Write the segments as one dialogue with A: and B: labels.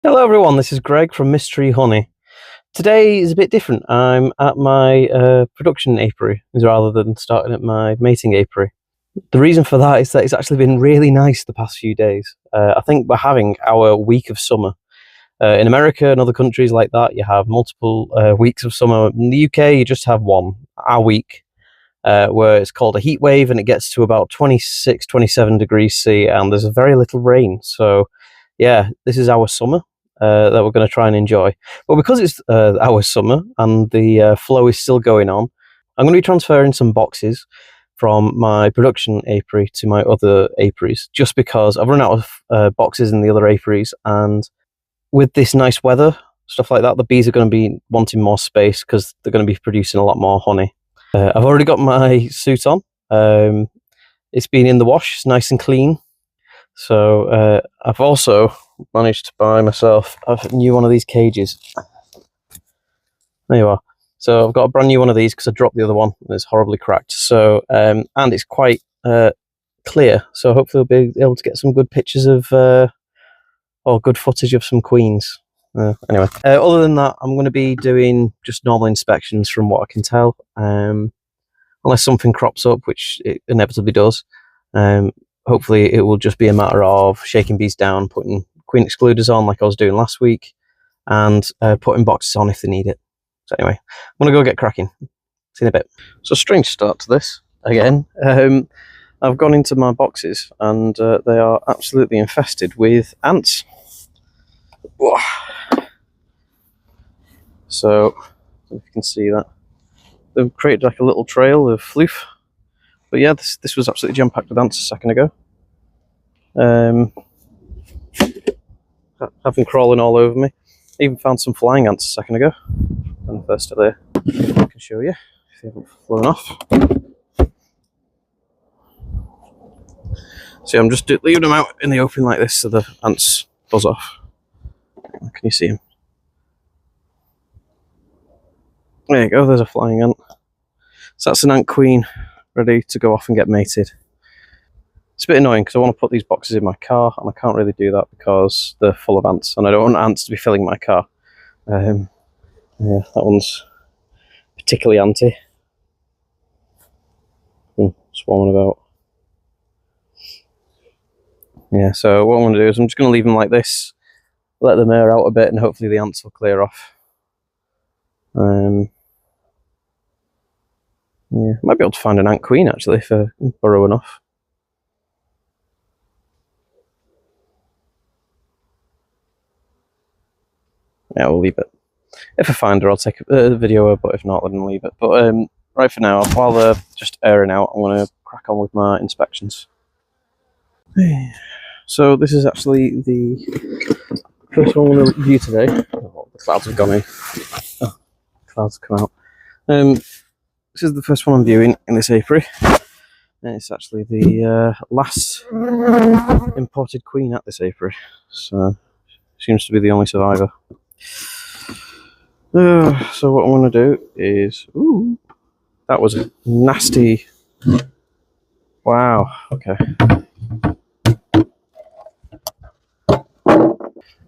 A: Hello everyone, this is Greg from Mystery Honey. Today is a bit different. I'm at my production apiary rather than starting at my mating apiary. The reason for that is that it's actually been really nice the past few days. I think we're having our week of summer. In America and other countries like that, you have multiple weeks of summer. In the UK, you just have one, our week, where it's called a heat wave and it gets to about 26, 27 degrees C and there's very little rain. So yeah, this is our summer that we're going to try and enjoy. But because it's our summer and the flow is still going on, I'm going to be transferring some boxes from my production apiary to my other apiaries, just because I've run out of boxes in the other apiaries, and with this nice weather, stuff like that, the bees are going to be wanting more space because they're going to be producing a lot more honey. I've already got my suit on. It's been in the wash, it's nice and clean. So I've also managed to buy myself a new one of these cages. There you are. So I've got a brand new one of these because I dropped the other one and it's horribly cracked. So and it's quite clear. So hopefully I'll be able to get some good pictures of or good footage of some queens. Anyway, other than that, I'm going to be doing just normal inspections from what I can tell. Unless something crops up, which it inevitably does. Hopefully it will just be a matter of shaking bees down, putting queen excluders on like I was doing last week, and putting boxes on if they need it. So anyway, I'm going to go get cracking. See you in a bit. So strange start to this, again. I've gone into my boxes and they are absolutely infested with ants. So, if you can see that. They've created like a little trail of floof. But yeah, this was absolutely jam-packed with ants a second ago. Have them crawling all over me. I even found some flying ants a second ago. And they're still there. I can show you if they haven't flown off. See, I'm just leaving them out in the open like this so the ants buzz off. Can you see them? There you go, there's a flying ant. So that's an ant queen ready to go off and get mated. It's a bit annoying because I want to put these boxes in my car and I can't really do that because they're full of ants and I don't want ants to be filling my car. Yeah, that one's particularly anti. Swarming about. Yeah, so what I'm going to do is I'm just going to leave them like this, let them air out a bit, and hopefully the ants will clear off. Yeah, might be able to find an ant queen actually if I burrow enough. Yeah, we'll leave it. If I find her, I'll take a video, but if not, then leave it. But right for now, while they're just airing out, I'm going to crack on with my inspections. So this is actually the first one I'm going to view today. Oh, the clouds have gone in. Oh, clouds have come out. This is the first one I'm viewing in this apiary. And it's actually the last imported queen at this apiary. So seems to be the only survivor. So what I want to do is... Ooh, that was a nasty... Wow, okay.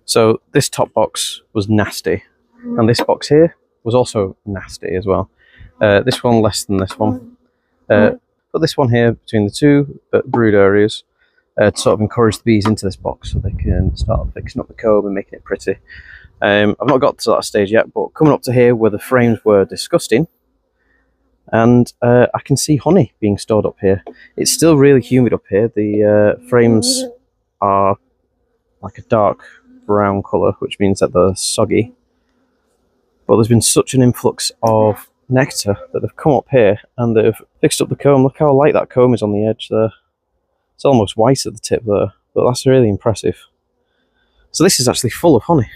A: So this top box was nasty. And this box here was also nasty as well. This one less than this one. Put this one here between the two brood areas to sort of encourage the bees into this box so they can start fixing up the comb and making it pretty. I've not got to that stage yet, but coming up to here where the frames were disgusting, and I can see honey being stored up here. It's still really humid up here. The frames are like a dark brown colour, which means that they're soggy. But there's been such an influx of nectar that they've come up here and they've fixed up the comb. Look how light that comb is on the edge there. It's almost white at the tip there, but that's really impressive. So this is actually full of honey.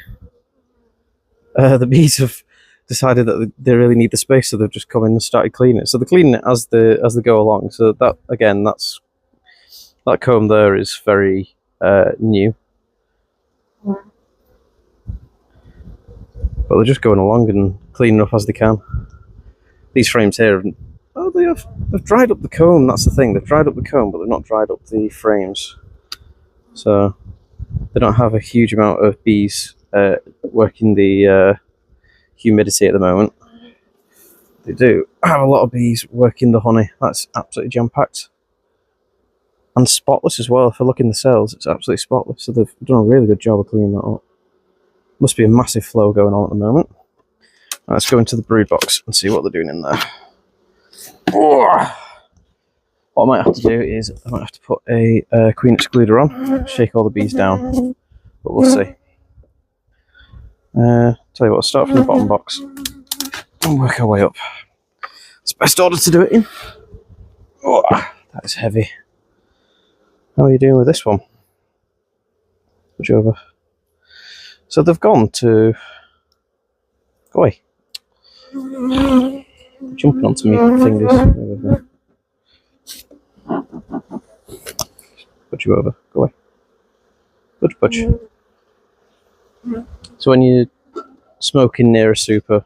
A: The bees have decided that they really need the space, so they've just come in and started cleaning it. So they're cleaning it as they go along. So that, again, that comb there is very new. But they're just going along and cleaning up as they can. These frames here, they've dried up the comb. That's the thing. They've dried up the comb, but they've not dried up the frames. So they don't have a huge amount of bees working the humidity at the moment. They do have a lot of bees working the honey. That's absolutely jam-packed. And spotless as well. If I look in the cells, it's absolutely spotless. So they've done a really good job of cleaning that up. Must be a massive flow going on at the moment. Right, let's go into the brood box and see what they're doing in there. What I might have to do is I might have to put a queen excluder on, shake all the bees down, but we'll see. Tell you what, I'll start from the bottom box and work our way up. It's the best order to do it in. Oh, that is heavy. How are you doing with this one? Switch over. So they've gone to... Go away. Jumping onto me fingers. Put you over. Go away. Budge, budge. So when you're smoking near a super,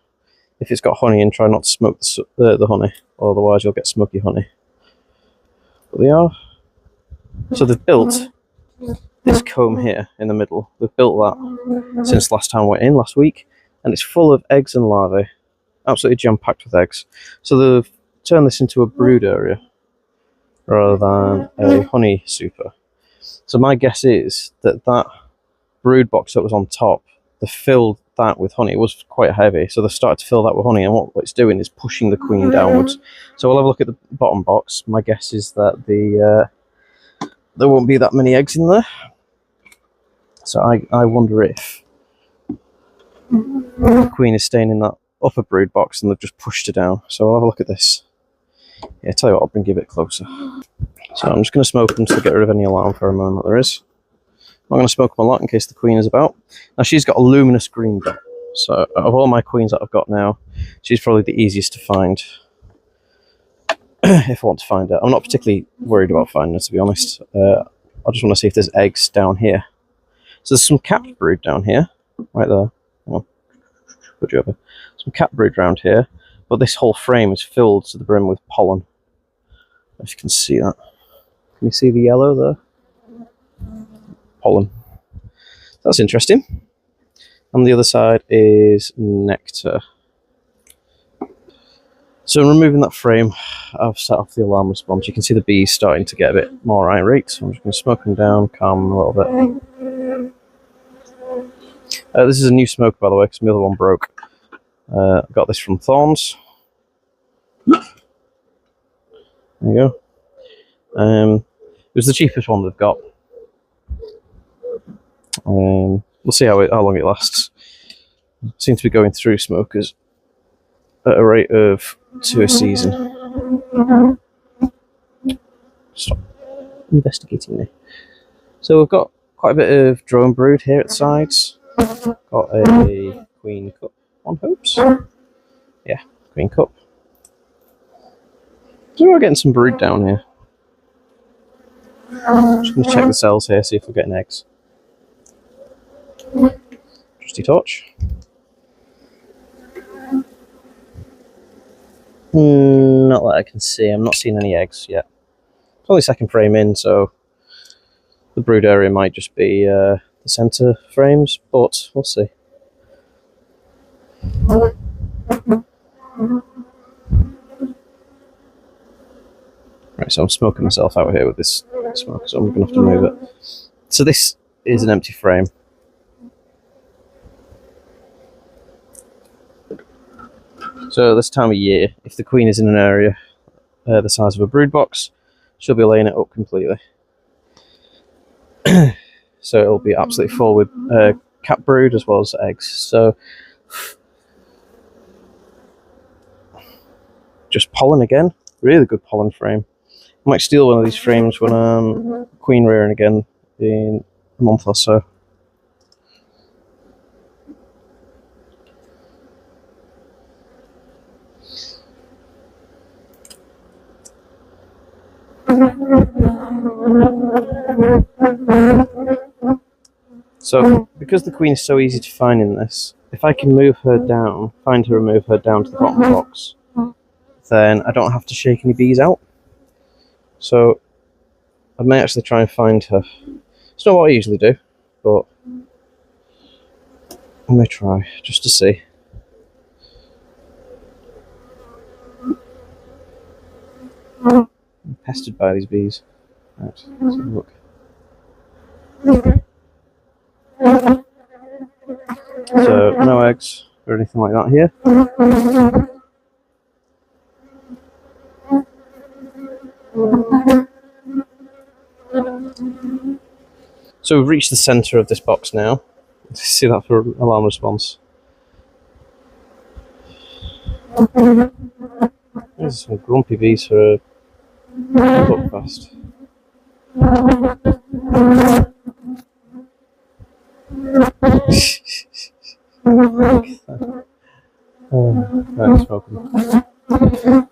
A: if it's got honey in, try not to smoke the honey, otherwise you'll get smoky honey. But they are. So they've built this comb here in the middle. They've built that since last time I went in, last week, and it's full of eggs and larvae. Absolutely jam-packed with eggs. So they've turned this into a brood area rather than a honey super. So my guess is that that brood box that was on top, they filled that with honey. It was quite heavy, so they started to fill that with honey, and what it's doing is pushing the queen downwards. So we'll have a look at the bottom box. My guess is that there won't be that many eggs in there. So I wonder if the queen is staying in that upper brood box and they've just pushed her down. So I'll have a look at this. Yeah, tell you what, I'll bring you a bit closer. So I'm just going to smoke them to get rid of any alarm pheromone that there is. I'm not going to smoke them a lot in case the queen is about. Now she's got a luminous green dot. So out of all my queens that I've got now, she's probably the easiest to find. If I want to find her. I'm not particularly worried about finding her, to be honest. I just want to see if there's eggs down here. So there's some capped brood down here. Right there. Hang on. Put you over. Some capped brood around here. But this whole frame is filled to the brim with pollen. If you can see that. Can you see the yellow there? Pollen. That's interesting. And the other side is nectar. So in removing that frame, I've set off the alarm response. You can see the bees starting to get a bit more irate. So I'm just going to smoke them down, calm them a little bit. This is a new smoker, by the way, because my other one broke. I got this from Thorns. There you go. It was the cheapest one they've got. We'll see how long it lasts. Seem to be going through smokers at a rate of 2 a season. Stop investigating me. So we've got quite a bit of drone brood here at the sides. Got a queen cup on hopes. Yeah, queen cup. So we're getting some brood down here. Just going to check the cells here, see if we're getting eggs. Trusty torch. Not that I can see. I'm not seeing any eggs yet. It's only second frame in, so the brood area might just be the centre frames, but we'll see. Right, so I'm smoking myself out here with this smoke, so I'm going to have to move it. So this is an empty frame. So this time of year, if the queen is in an area the size of a brood box, she'll be laying it up completely. So it'll be absolutely full with cap brood as well as eggs. So just pollen again, really good pollen frame. I might steal one of these frames when I'm queen rearing again in a month or so. So, because the queen is so easy to find in this, if I can move her down, find her and move her down to the bottom box, then I don't have to shake any bees out. So, I may actually try and find her. It's not what I usually do, but I may try, just to see. I'm pestered by these bees. Right, let's have a look. So, no eggs or anything like that here. So we've reached the centre of this box now. See that for alarm response. There's some grumpy bees for a book fast. Right, smoking.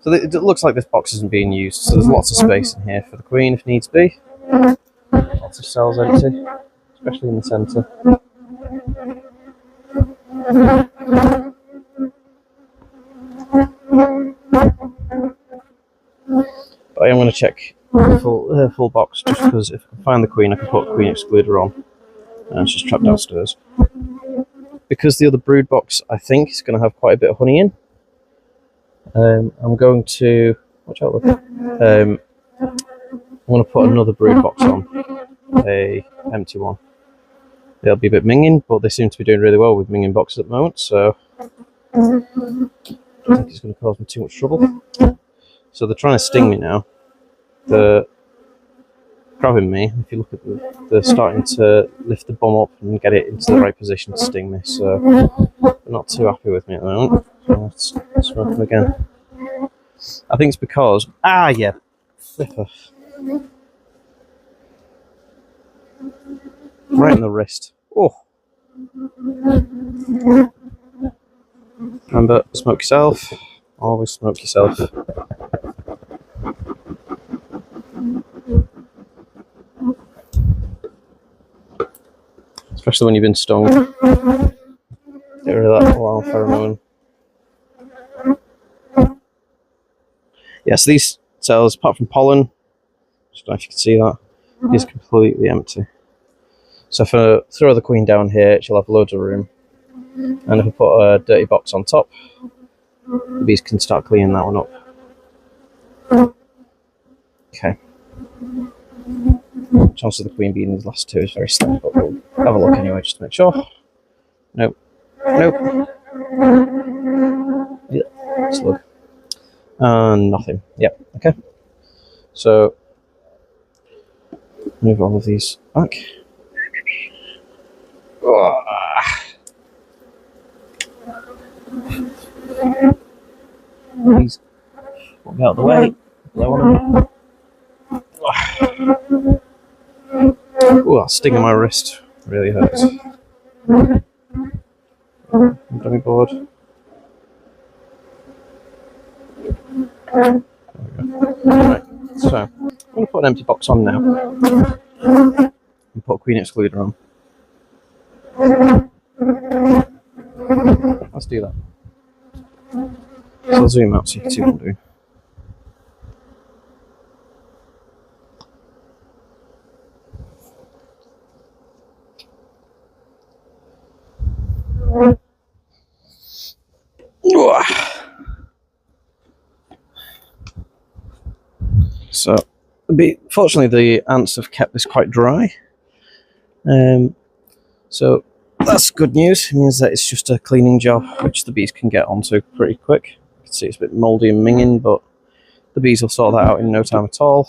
A: So it looks like this box isn't being used, so there's lots of space in here for the queen if needs be. Lots of cells empty, especially in the centre. But I am going to check the full box, just because if I can find the queen, I can put a queen excluder on, and she's trapped downstairs. Because the other brood box, I think, is going to have quite a bit of honey in. I'm going to watch out. I'm going to put another brood box on, a empty one. They'll be a bit minging, but they seem to be doing really well with minging boxes at the moment, so I don't think it's going to cause me too much trouble. So they're trying to sting me now. They're grabbing me. If you look at them, they're starting to lift the bum up and get it into the right position to sting me, so they're not too happy with me at the moment. Let's smoke them again. I think it's because... Ah, yeah. Flipper. Right in the wrist. Oh. Remember, smoke yourself. Always smoke yourself. Especially when you've been stung. Get rid of that alarm pheromone. Yeah, so these cells, apart from pollen, I don't know if you can see that, is completely empty. So if I throw the queen down here, she'll have loads of room. And if I put a dirty box on top, the bees can start cleaning that one up. Okay. Chance of the queen being in these last two is very slim, but we'll have a look anyway just to make sure. Nope. Nope. Yeah, slug. And nothing. Yep, okay. So, move all of these back. Please, walk out of the way. Blow on them. Oh, that sting on my wrist really hurts. Dummy board. There we go. Right, so I'm going to put an empty box on now and put a queen excluder on. Let's do that. So I'll zoom out so you can see what I'm doing. So, fortunately the ants have kept this quite dry. So that's good news. It means that it's just a cleaning job, which the bees can get onto pretty quick. You can see it's a bit mouldy and minging, but the bees will sort that out in no time at all.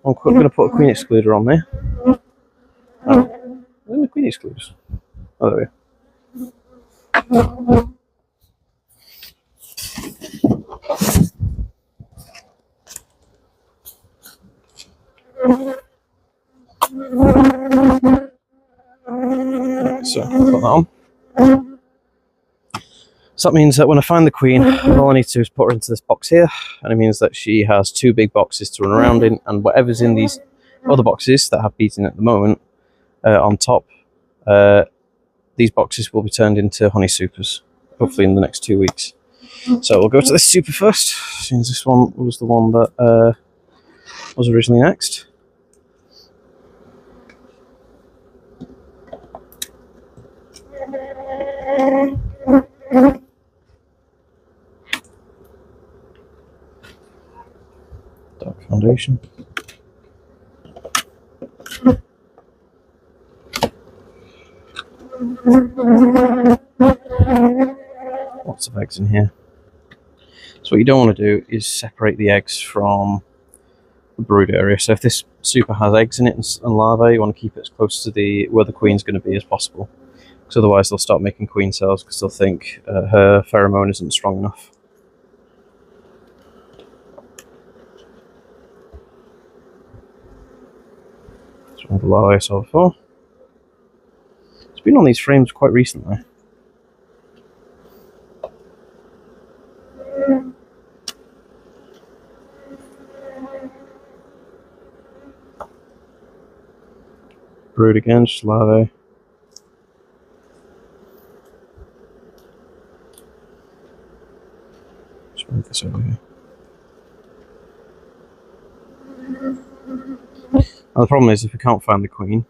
A: I'm going to put a queen excluder on there. Oh, where are the queen excluders? Oh, there we go. So, put that on. So that means that when I find the queen, all I need to do is put her into this box here, and it means that she has two big boxes to run around in, and whatever's in these other boxes that have bees in at the moment, on top, these boxes will be turned into honey supers, hopefully in the next 2 weeks. So we'll go to this super first, since this one was the one that was originally next. Dark foundation. Lots of eggs in here. So what you don't want to do is separate the eggs from the brood area. So if this super has eggs in it and larvae, you want to keep it as close to where the queen's going to be as possible. Because otherwise they'll start making queen cells because they'll think her pheromone isn't strong enough. That's one of the larvae I saw before. It's been on these frames quite recently. Brood again, just larvae. Just move this over here. Now the problem is if we can't find the queen,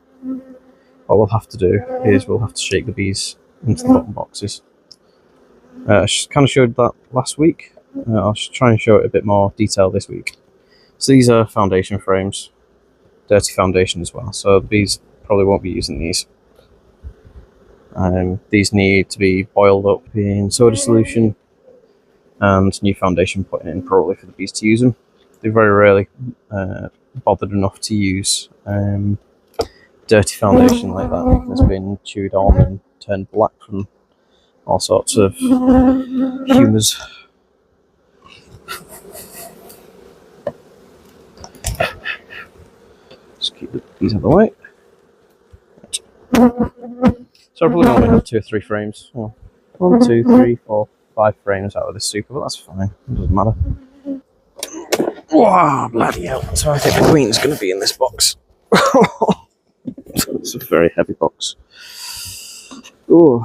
A: what we'll have to do is we'll have to shake the bees into the bottom boxes. I kind of showed that last week. I'll try and show it a bit more detail this week. So these are foundation frames, dirty foundation as well, so the bees probably won't be using these. These need to be boiled up in soda solution and new foundation put in probably for the bees to use them. They're very rarely bothered enough to use dirty foundation like that that's been chewed on and turned black from all sorts of humours. Just keep these out of the way. So I probably only have 2 or 3 frames. Well, 1, 2, 3, 4, 5 frames out of this super, but that's fine. It doesn't matter. Wow, bloody hell. So I think the queen's going to be in this box. It's a very heavy box. Oh.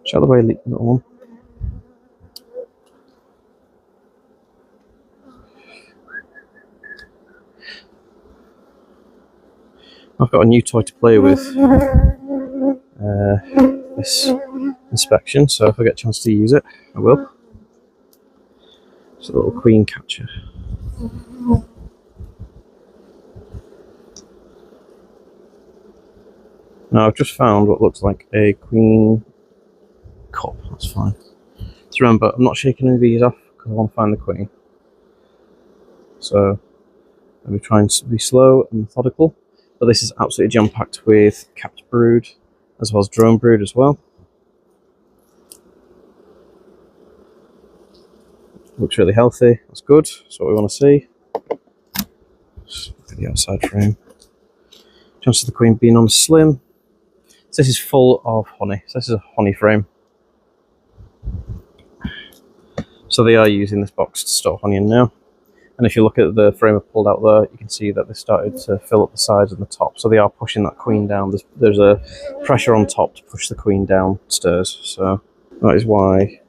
A: Shut the way, little one. I've got a new toy to play with this inspection, so if I get a chance to use it, I will. It's a little queen catcher. Now I've just found what looks like a queen cup, that's fine. So remember, I'm not shaking any of these off because I want to find the queen. So I'll be trying to be slow and methodical. But this is absolutely jam-packed with capped brood, as well as drone brood as well. Looks really healthy, that's good, that's what we want to see. Just look at the outside frame. Chance of the queen being on slim. So this is full of honey, so this is a honey frame. So they are using this box to store honey in now. And if you look at the frame I've pulled out there, you can see that they started to fill up the sides and the top. So they are pushing that queen down. There's a pressure on top to push the queen downstairs. So that is why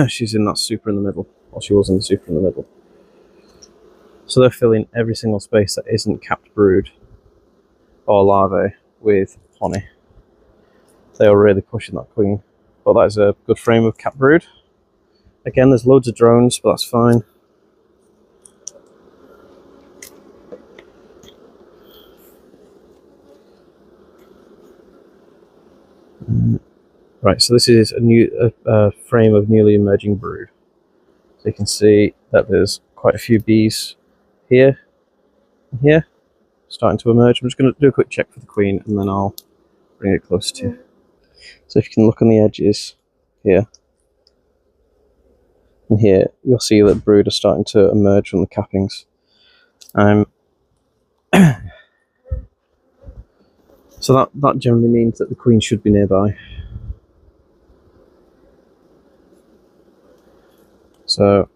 A: she's in that super in the middle. Or she was in the super in the middle. So they're filling every single space that isn't capped brood or larvae with honey. They are really pushing that queen. But that is a good frame of capped brood. Again, there's loads of drones, but that's fine. Right, so this is a frame of newly emerging brood. So you can see that there's quite a few bees here and here starting to emerge. I'm just going to do a quick check for the queen and then I'll bring it close to you. So if you can look on the edges here and here, you'll see that brood are starting to emerge from the cappings. So that generally means that the queen should be nearby. So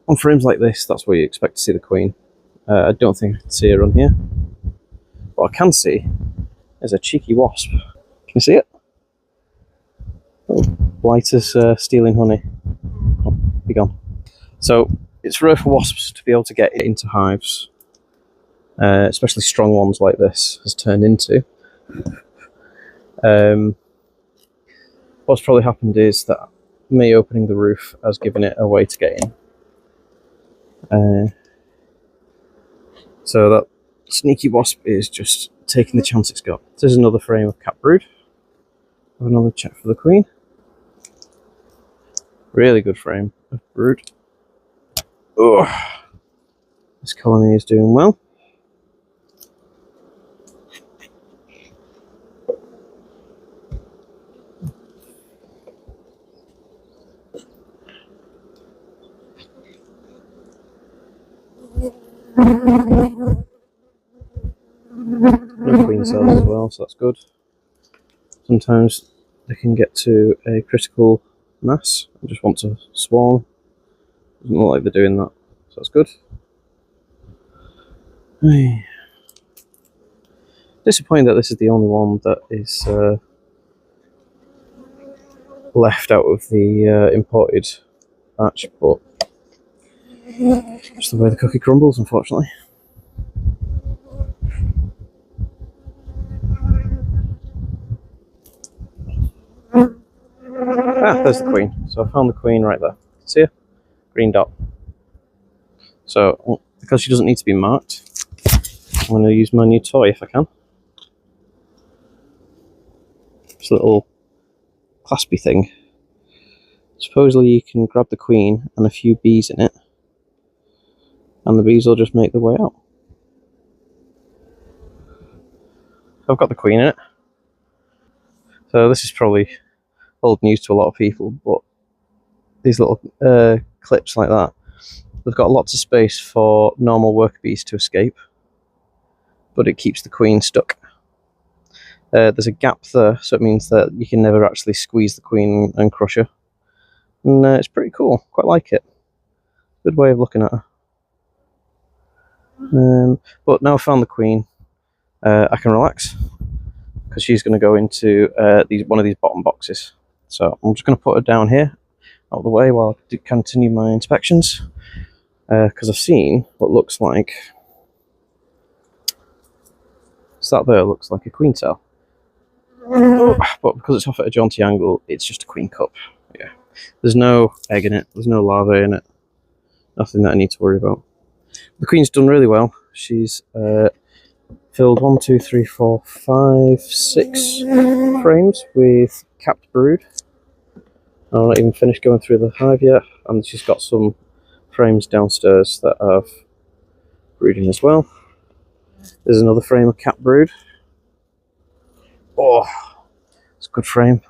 A: on frames like this, that's where you expect to see the queen. I don't think I can see her on here. What I can see is a cheeky wasp. Can you see it? Oh, blighters stealing honey. Oh, be gone. So it's rare for wasps to be able to get into hives especially strong ones like this, has turned into. What's probably happened is that me opening the roof has given it a way to get in. So that sneaky wasp is just taking the chance it's got. This is another frame of cap brood. Have another check for the queen. Really good frame of brood. Oh, this colony is doing well. No queen cells as well, so that's good. Sometimes they can get to a critical mass and just want to swarm. Doesn't look like they're doing that, so that's good. Disappointed that this is the only one that is left out of the imported batch, but just the way the cookie crumbles, unfortunately. Ah, there's the queen. So I found the queen right there. See her? Green dot. So, because she doesn't need to be marked, I'm going to use my new toy if I can. This little claspy thing. Supposedly you can grab the queen and a few bees in it, and the bees will just make their way out. I've got the queen in it. So this is probably old news to a lot of people, but these little clips like that, they've got lots of space for normal worker bees to escape, but it keeps the queen stuck. There's a gap there, so it means that you can never actually squeeze the queen and crush her. And it's pretty cool, quite like it. Good way of looking at her. But now I've found the queen, I can relax, because she's going to go into one of these bottom boxes. So I'm just going to put her down here, out of the way, while I continue my inspections, because I've seen what looks like, so that there looks like a queen cell. But because it's off at a jaunty angle, it's just a queen cup. Yeah, there's no egg in it, there's no larvae in it, nothing that I need to worry about. The queen's done really well. She's filled 1, 2, 3, 4, 5, 6 frames with capped brood. I'm not even finished going through the hive yet, and she's got some frames downstairs that have brooding as well. There's another frame of capped brood. Oh, it's a good frame.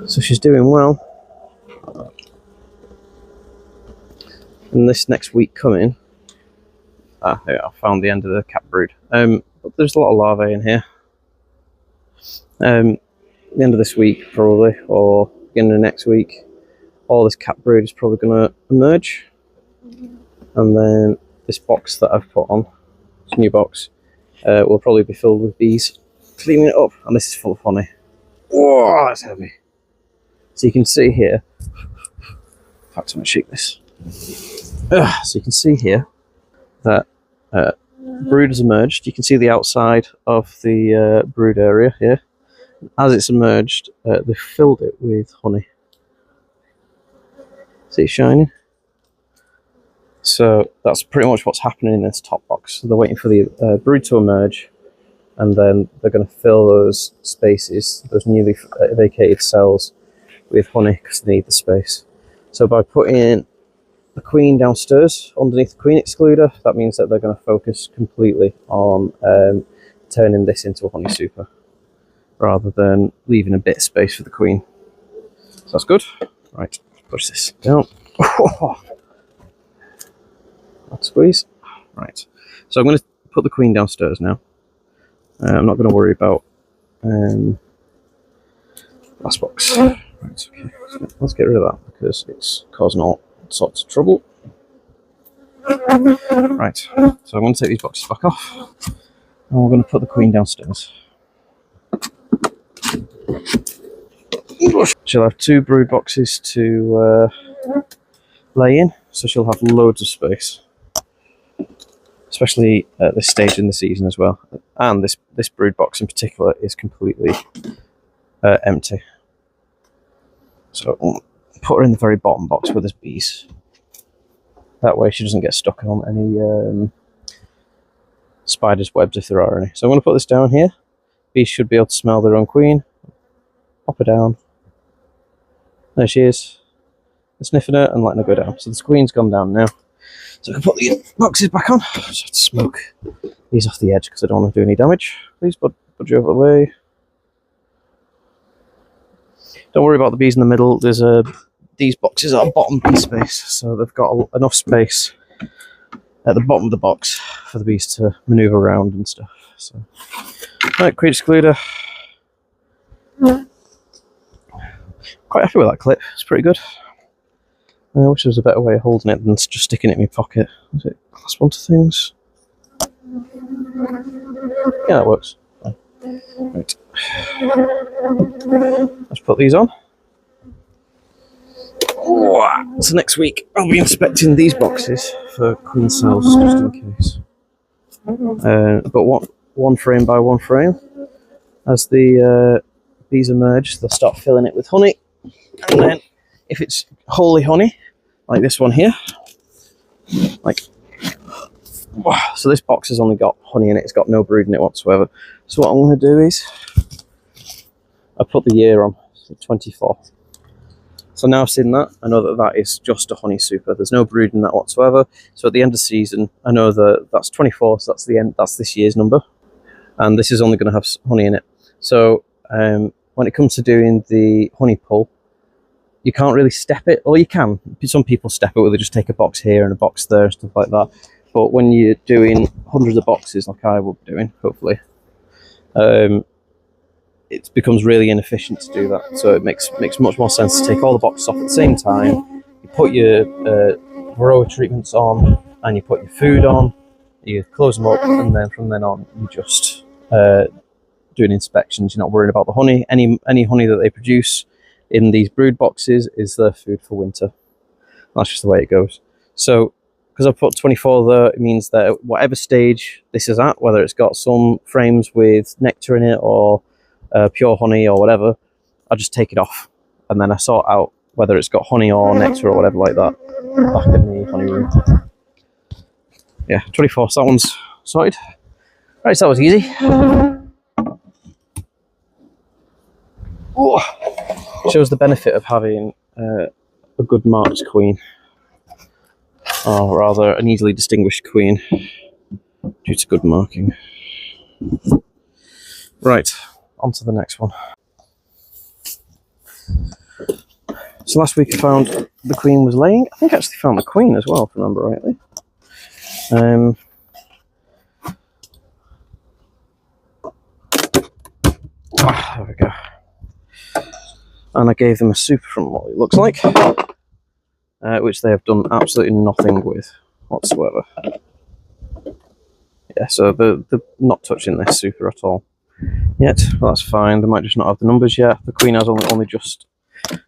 A: So she's doing well. And this next week coming, there, I found the end of the capped brood. But there's a lot of larvae in here. The end of this week probably, or beginning of next week, all this capped brood is probably going to emerge, and then this box that I've put on, this new box, will probably be filled with bees cleaning it up, and this is full of honey. Whoa, that's heavy. So you can see here, in fact I'm going to shake this, so you can see here that brood has emerged. You can see the outside of the brood area here. As it's emerged, they've filled it with honey. See it shining? So that's pretty much what's happening in this top box. So they're waiting for the brood to emerge, and then they're going to fill those spaces, those newly vacated cells, with honey because they need the space. So by putting the queen downstairs underneath the queen excluder, that means that they're going to focus completely on turning this into a honey super, rather than leaving a bit of space for the queen. So that's good. Right, push this down. Let's squeeze. Right, so I'm going to put the queen downstairs now. I'm not going to worry about last box. Right, okay. So let's get rid of that because it's causing all sorts of trouble. Right, so I'm going to take these boxes back off, and we're going to put the queen downstairs. She'll have 2 brood boxes to lay in, so she'll have loads of space, especially at this stage in the season as well. And this brood box in particular is completely empty. So I'll put her in the very bottom box where there's bees. That way she doesn't get stuck on any spiders' webs if there are any. So I'm going to put this down here. Bees should be able to smell their own queen. Pop her down. There she is. I'm sniffing her and letting her go down. So the queen's gone down now. So I can put the boxes back on. I just have to smoke these off the edge because I don't want to do any damage. Please put you over the way. Don't worry about the bees in the middle. There's these boxes are bottom bee space, so they've got enough space at the bottom of the box for the bees to manoeuvre around and stuff. So, right, queen excluder. Quite happy with that clip. It's pretty good. I wish there was a better way of holding it than just sticking it in my pocket. Is it clasp onto things? Yeah, that works. Right. Let's put these on. So next week I'll be inspecting these boxes for queen cells just in case. But one frame by one frame. As the bees emerge, they'll start filling it with honey. And then if it's wholly honey, like this one here, so this box has only got honey in it, it's got no brood in it whatsoever. So what I'm going to do is, I put the year on, so 24. So now I've seen that, I know that that is just a honey super. There's no brood in that whatsoever. So at the end of the season, I know that that's 24, so that's the end. That's this year's number, and this is only going to have honey in it. So when it comes to doing the honey pull, you can't really step it, or you can. Some people step it where they just take a box here and a box there and stuff like that. But when you're doing hundreds of boxes, like I will be doing, hopefully, it becomes really inefficient to do that. So it makes much more sense to take all the boxes off at the same time. You put your varroa treatments on, and you put your food on. You close them up, and then from then on, you just doing inspections. You're not worrying about the honey. Any honey that they produce in these brood boxes is their food for winter. That's just the way it goes. So because I've put 24 there, it means that whatever stage this is at, whether it's got some frames with nectar in it or pure honey or whatever, I just take it off, and then I sort out whether it's got honey or nectar or whatever like that back in the honey room. Yeah, 24, so that one's sorted. Right, so that was easy. Ooh. Shows the benefit of having a good marked queen, or rather an easily distinguished queen due to good marking. Right, on to the next one. So last week I found the queen was laying. I think I actually found the queen as well, if I remember rightly. There we go. And I gave them a super from what it looks like, which they have done absolutely nothing with whatsoever. Yeah, so they're not touching this super at all yet. Well, that's fine. They might just not have the numbers yet. The queen has only just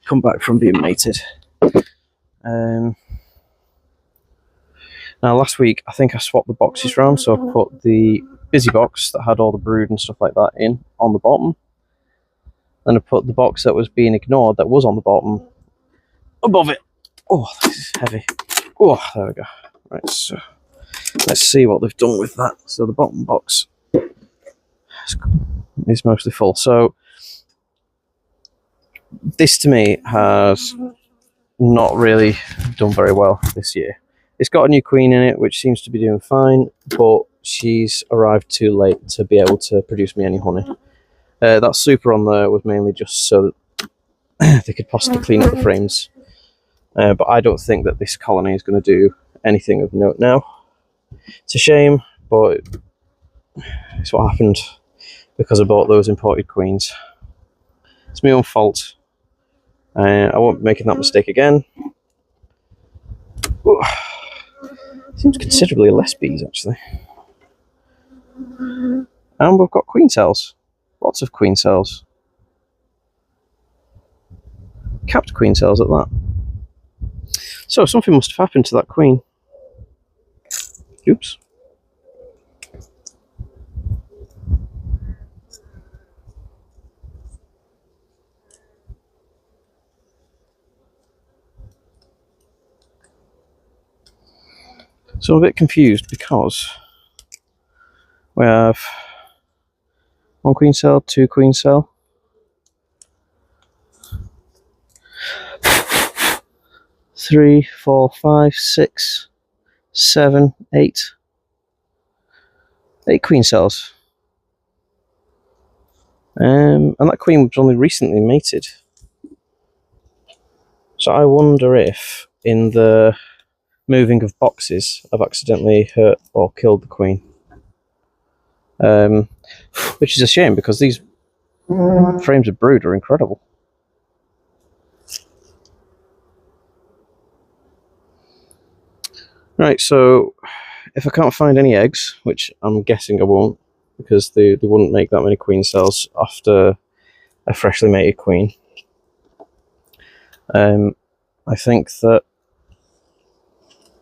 A: come back from being mated. Now last week I think I swapped the boxes around, so I put the busy box that had all the brood and stuff like that in on the bottom. Then I put the box that was being ignored, that was on the bottom, above it. Oh, this is heavy. Oh, there we go. Right, so let's see what they've done with that. So the bottom box is mostly full. So this to me has not really done very well this year. It's got a new queen in it, which seems to be doing fine, but she's arrived too late to be able to produce me any honey. That super on there was mainly just so that they could possibly clean up the frames. But I don't think that this colony is going to do anything of note now. It's a shame, but it's what happened because I bought those imported queens. It's my own fault. I won't be making that mistake again. Ooh. Seems considerably less bees, actually. And we've got queen cells. Lots of queen cells. Capped queen cells at that. So something must have happened to that queen. Oops. So I'm a bit confused because we have 1 queen cell, 2 queen cell, 3, 4, 5, 6, 7, 8 queen cells. And that queen was only recently mated. So I wonder if in the moving of boxes I've accidentally hurt or killed the queen. Which is a shame because these frames of brood are incredible. Right, so if I can't find any eggs, which I'm guessing I won't, because they wouldn't make that many queen cells after a freshly mated queen, I think that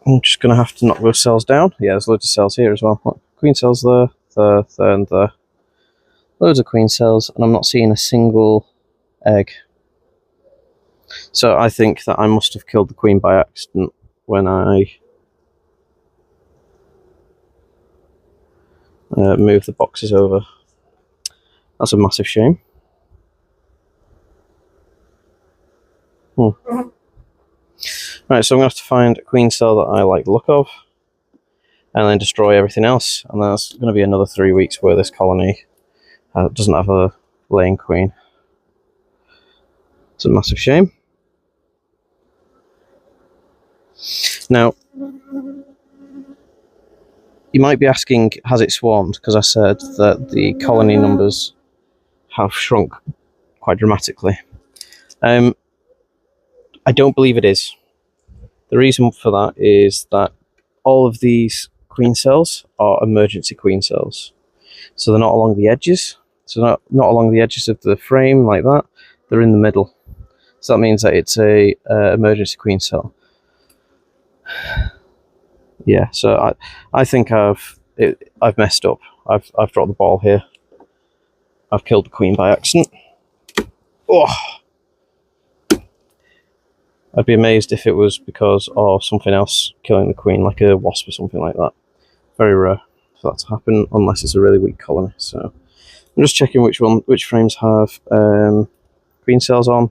A: I'm just going to have to knock those cells down. Yeah, there's loads of cells here as well. Look, queen cells there, and there. Loads of queen cells, and I'm not seeing a single egg. So I think that I must have killed the queen by accident when I moved the boxes over. That's a massive shame. Right, so I'm going to have to find a queen cell that I like the look of, and then destroy everything else, and that's going to be another 3 weeks where this colony doesn't have a laying queen. It's a massive shame. Now, you might be asking, has it swarmed? Because I said that the colony numbers have shrunk quite dramatically. I don't believe it is. The reason for that is that all of these queen cells are emergency queen cells. So they're not along the edges. So not along the edges of the frame like that. They're in the middle. So that means that it's a emergency queen cell. Yeah, so I think I've messed up. I've dropped the ball here. I've killed the queen by accident. Oh! I'd be amazed if it was because of something else killing the queen, like a wasp or something like that. Very rare for that to happen, unless it's a really weak colony. So I'm just checking which frames have queen cells on,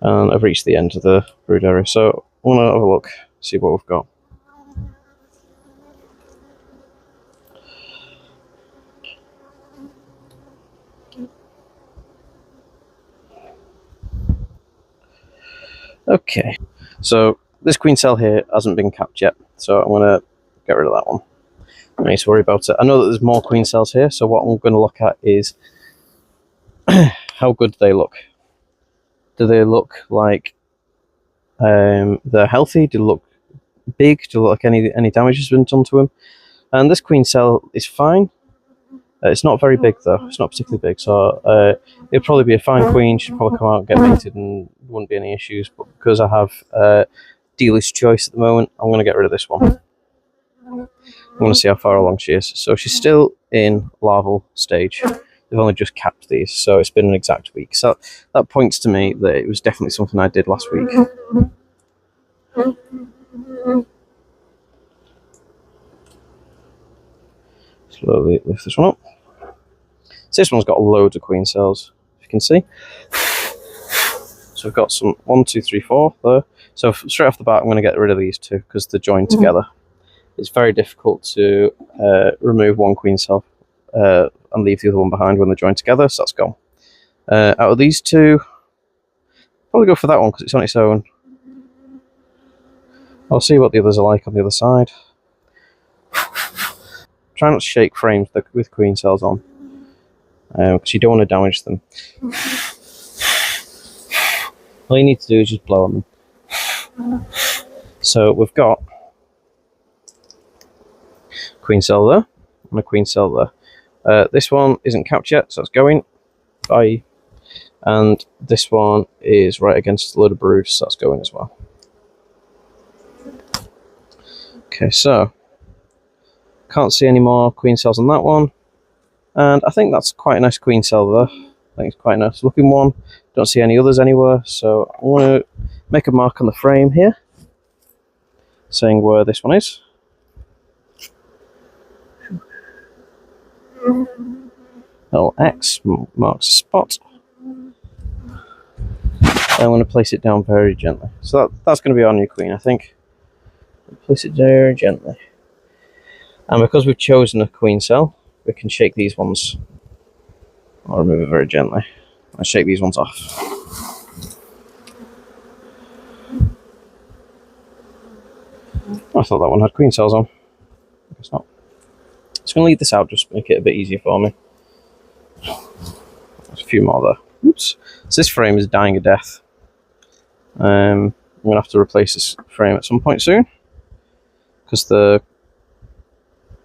A: and I've reached the end of the brood area. So I want to have a look, see what we've got. Okay, so this queen cell here hasn't been capped yet, so I'm going to get rid of that one. I need to worry about it. I know that there's more queen cells here, so what I'm going to look at is how good they look. Do they look like they're healthy? Do they look big? Do they look like any damage has been done to them? And this queen cell is fine. It's not very big though. It's not particularly big, so it'll probably be a fine queen. She'll probably come out and get mated, and there wouldn't be any issues. But because I have dealer's choice at the moment, I'm going to get rid of this one. I want to see how far along she is. So she's still in larval stage. They've only just capped these, so it's been an exact week. So that points to me that it was definitely something I did last week. Slowly lift this one up. So this one's got loads of queen cells, if you can see. So we've got some 1, 2, 3, 4 there. So straight off the bat, I'm going to get rid of these two because they're joined together. It's very difficult to remove one queen cell and leave the other one behind when they're joined together, so that's gone. Out of these two, probably go for that one because it's on its own. I'll see what the others are like on the other side. Try not to shake frames with queen cells on, because you don't want to damage them. All you need to do is just blow on them. So we've got queen cell there, and a queen cell there. This one isn't capped yet, so it's going. Bye. And this one is right against a load of brood, so that's going as well. Okay, so can't see any more queen cells on that one, and I think that's quite a nice queen cell there. I think it's quite a nice looking one. Don't see any others anywhere, so I want to make a mark on the frame here saying where this one is. Little X marks a spot. I'm going to place it down very gently. So that's going to be our new queen, I think. Place it very gently. And because we've chosen a queen cell, we can shake these ones. I'll remove it very gently. I'll shake these ones off. I thought that one had queen cells on. I guess not. Just going to leave this out just to make it a bit easier for me. There's a few more there. Oops. So this frame is dying a death. I'm going to have to replace this frame at some point soon, because the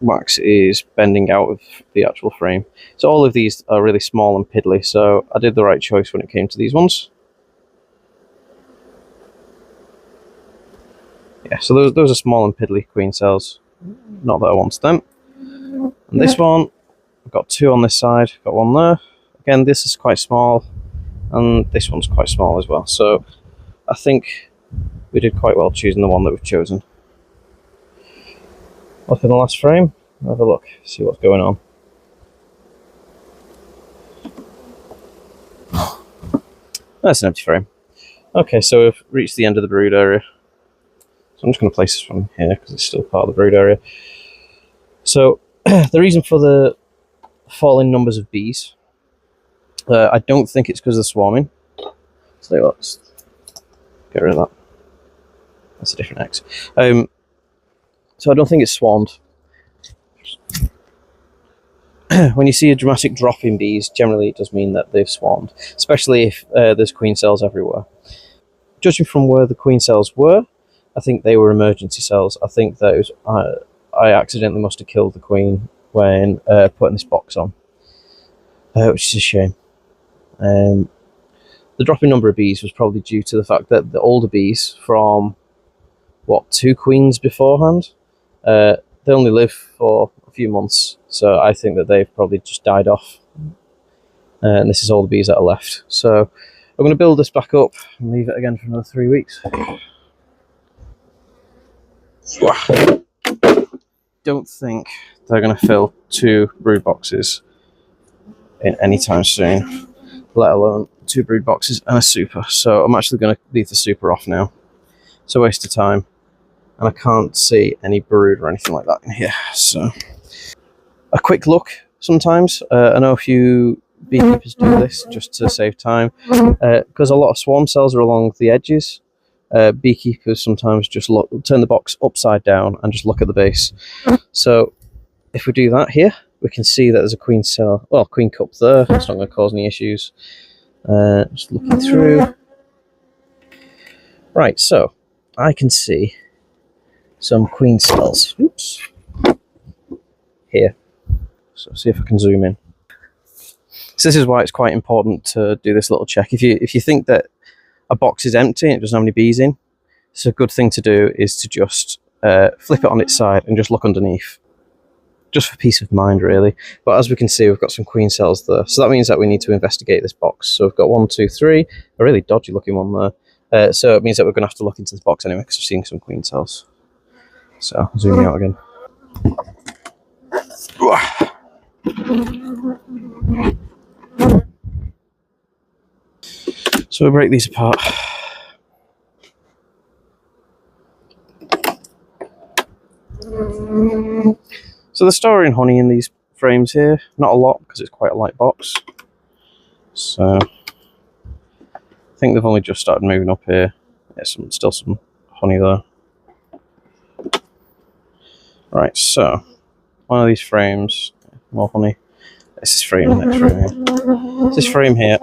A: wax is bending out of the actual frame. So all of these are really small and piddly, so I did the right choice when it came to these ones. Yeah, so those are small and piddly queen cells. Not that I wanted them. And this one, I've got two on this side, got one there. Again, this is quite small, and this one's quite small as well. So I think we did quite well choosing the one that we've chosen. Look in the last frame, have a look, see what's going on. That's an empty frame. Okay, so we've reached the end of the brood area. So I'm just going to place this one here because it's still part of the brood area. So the reason for the falling numbers of bees, I don't think it's because they're swarming. So let's get rid of that. That's a different X. So I don't think it's swarmed. When you see a dramatic drop in bees, generally it does mean that they've swarmed, especially if there's queen cells everywhere. Judging from where the queen cells were, I think they were emergency cells. I think that it was, I accidentally must have killed the queen when putting this box on, which is a shame. The dropping number of bees was probably due to the fact that the older bees from, what, 2 queens beforehand, they only live for a few months, so I think that they've probably just died off. And this is all the bees that are left. So I'm going to build this back up and leave it again for another 3 weeks. Don't think they're going to fill 2 brood boxes in any time soon, let alone 2 brood boxes and a super. So I'm actually going to leave the super off now. It's a waste of time, and I can't see any brood or anything like that in here. So a quick look sometimes. I know a few beekeepers do this just to save time, because a lot of swarm cells are along the edges. Beekeepers sometimes just turn the box upside down and just look at the base. So if we do that here, we can see that there's a queen cell, well, queen cup there. It's not going to cause any issues. Just looking through. Right, so I can see some queen cells. Oops. Here. So see if I can zoom in. So this is why it's quite important to do this little check. If you think that a box is empty and it doesn't have any bees in, it's a good thing to do is to just flip it on its side and just look underneath. Just for peace of mind, really. But as we can see, we've got some queen cells there. So that means that we need to investigate this box. So we've got 1, 2, 3, a really dodgy looking one there. So it means that we're going to have to look into this box anyway, because we're seeing some queen cells. So zooming out again. So we'll break these apart. So they're storing honey in these frames here. Not a lot, because it's quite a light box. So I think they've only just started moving up here. There's still some honey there. Right, so one of these frames, more honey. This is frame, next frame here. This frame here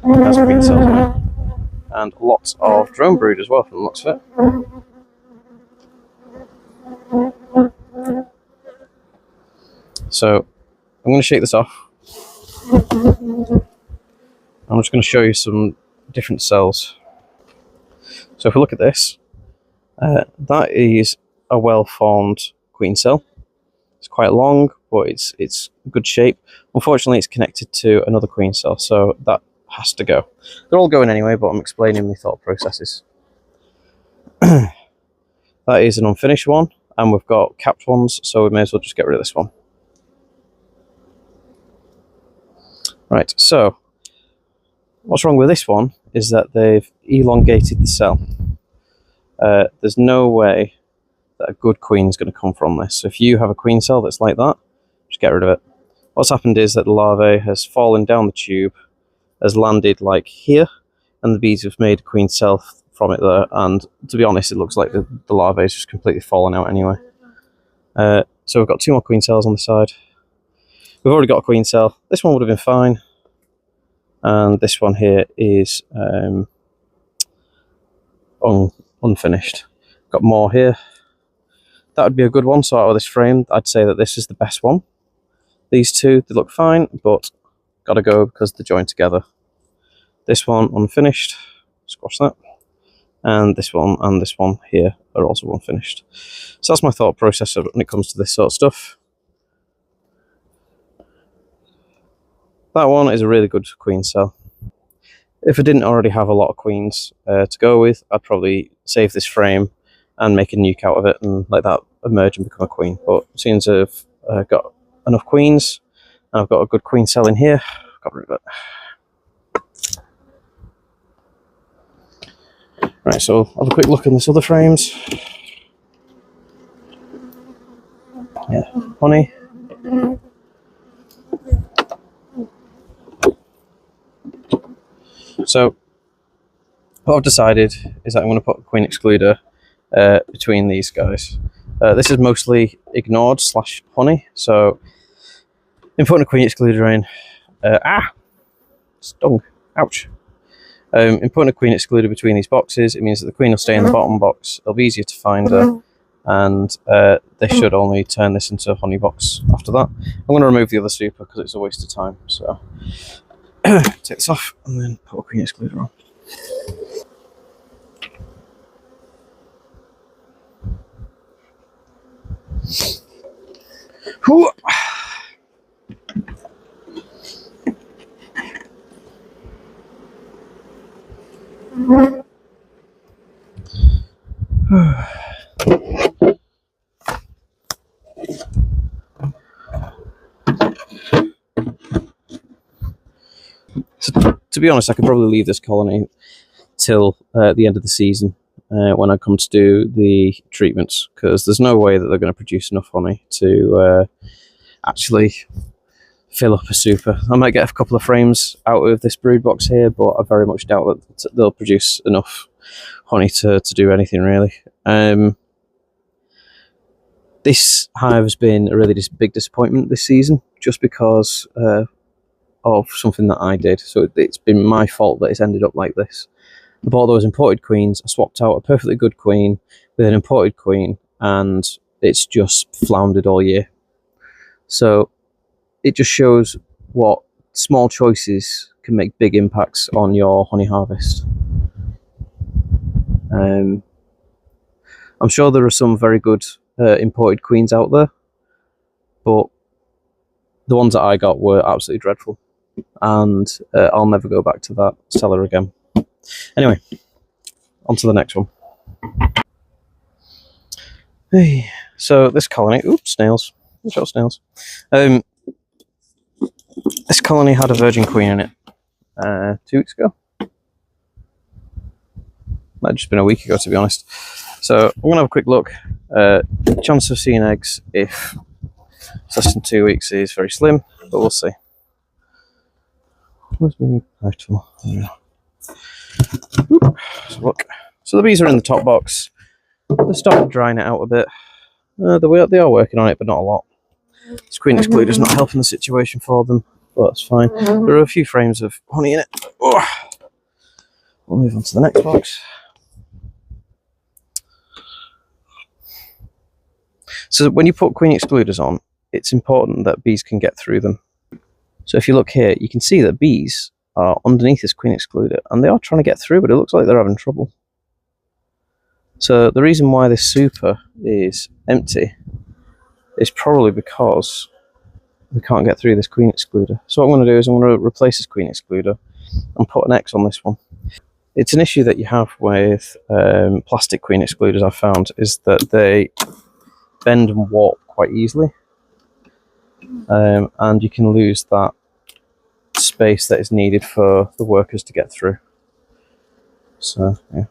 A: has queen cells in it. And lots of drone brood as well, from the looks of it. So I'm going to shake this off. I'm just going to show you some different cells. So if we look at this, That is a well-formed queen cell. It's quite long, but it's good shape. Unfortunately, it's connected to another queen cell, so that has to go. They're all going anyway, but I'm explaining my thought processes. That is an unfinished one, and we've got capped ones, so we may as well just get rid of this one. Right, so what's wrong with this one is that they've elongated the cell. There's no way that a good queen is going to come from this. So if you have a queen cell that's like that, just get rid of it. What's happened is that the larvae has fallen down the tube, has landed like here, and the bees have made a queen cell from it there, and to be honest, it looks like the larvae is just completely fallen out anyway. So we've got 2 more queen cells on the side. We've already got a queen cell. This one would have been fine, and this one here is unfinished. Got more here. That would be a good one. So out of this frame, I'd say that this is the best one. These two, they look fine, but gotta go because they're joined together. This one unfinished, squash that. And this one here are also unfinished. So that's my thought process when it comes to this sort of stuff. That one is a really good queen cell. If I didn't already have a lot of queens to go with, I'd probably save this frame and make a nuke out of it and let that emerge and become a queen. But since I've got enough queens and I've got a good queen cell in here, I've got rid of it. Right, so I'll have a quick look in this other frames. Yeah, honey. So what I've decided is that I'm going to put a queen excluder between these guys. This is mostly ignored / honey, so in putting a queen excluder in, stung, ouch. In putting a queen excluder between these boxes, it means that the queen will stay in the bottom box. It'll be easier to find her, and they should only turn this into a honey box after that. I'm going to remove the other super because it's a waste of time, so take this off and then put a queen excluder on. Whew. So, to be honest, I could probably leave this colony till the end of the season when I come to do the treatments, because there's no way that they're going to produce enough honey to actually fill up a super. I might get a couple of frames out of this brood box here, but I very much doubt that they'll produce enough honey to do anything really. This hive has been a really big disappointment this season, just because of something that I did. So it's been my fault that it's ended up like this. I bought those imported queens, I swapped out a perfectly good queen with an imported queen, and it's just floundered all year. So it just shows what small choices can make big impacts on your honey harvest. I'm sure there are some very good imported queens out there, but the ones that I got were absolutely dreadful, and I'll never go back to that seller again. Anyway, on to the next one. Hey, so this colony, oops, snails. Watch out, snails. This colony had a virgin queen in it 2 weeks ago. Might have just been a week ago, to be honest. So I'm going to have a quick look. Chance of seeing eggs if it's less than 2 weeks is very slim, but we'll see. Where's my hive tool? So look. So the bees are in the top box. They're starting to drying it out a bit. They are working on it, but not a lot. This queen excluder is not helping the situation for them, but that's fine. There are a few frames of honey in it. Oh. We'll move on to the next box. So when you put queen excluders on, it's important that bees can get through them. So if you look here, you can see that bees are underneath this queen excluder, and they are trying to get through, but it looks like they're having trouble. So the reason why this super is empty is probably because we can't get through this queen excluder. So what I'm going to do is I'm going to replace this queen excluder and put an X on this one. It's an issue that you have with plastic queen excluders, I've found, is that they bend and warp quite easily. And you can lose that space that is needed for the workers to get through. So, yeah.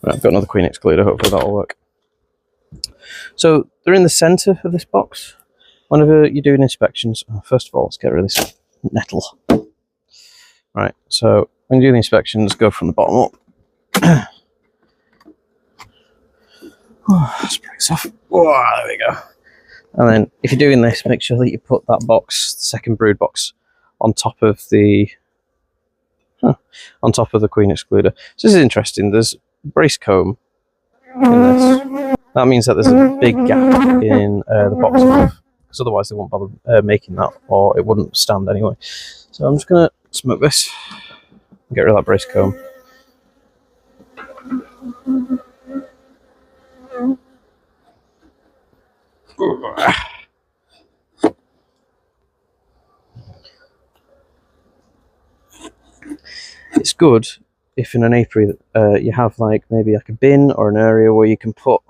A: Right, I've got another queen excluder, hopefully that'll work. So, they're in the centre of this box. Whenever you're doing inspections, first of all, let's get rid of this nettle. Right, so when you do the inspections, go from the bottom up. Let's break this off. Oh, there we go. And then, if you're doing this, make sure that you put that box, the second brood box, on top of the queen excluder. So this is interesting. There's brace comb in this. That means that there's a big gap in the box above, because otherwise they won't bother making that, or it wouldn't stand anyway. So I'm just going to smoke this and get rid of that brace comb. It's good if in an apiary you have maybe a bin or an area where you can put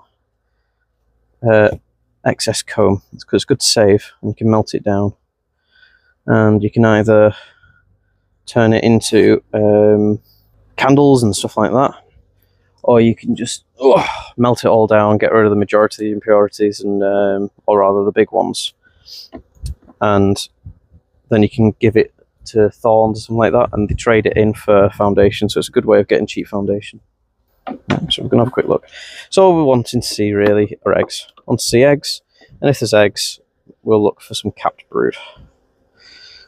A: excess comb. It's good to save, and you can melt it down, and you can either turn it into candles and stuff like that, or you can just melt it all down, get rid of the majority of the impurities, and or rather the big ones, and then you can give it to thorns or something like that, and they trade it in for foundation. So it's a good way of getting cheap foundation. So we're going to have a quick look. So all we're wanting to see really are eggs. I want to see eggs, and if there's eggs, we'll look for some capped brood.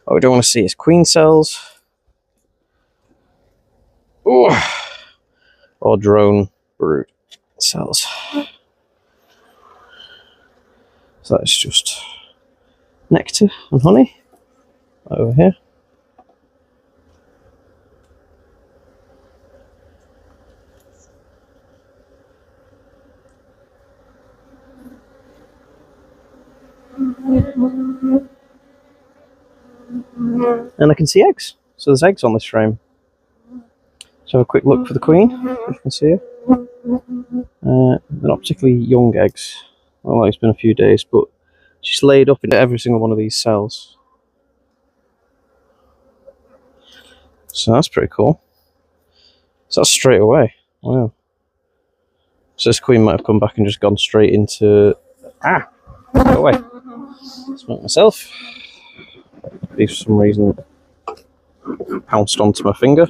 A: What we don't want to see is queen cells, or drone brood cells. So that's just nectar and honey over here. And I can see eggs. So there's eggs on this frame. So have a quick look for the queen, if you can see her. They're not particularly young eggs. Well, it's been a few days, but she's laid up in every single one of these cells. So that's pretty cool. So that's straight away. Wow. So this queen might have come back and just gone straight into... Go away. Smoke myself. If for some reason pounced onto my finger.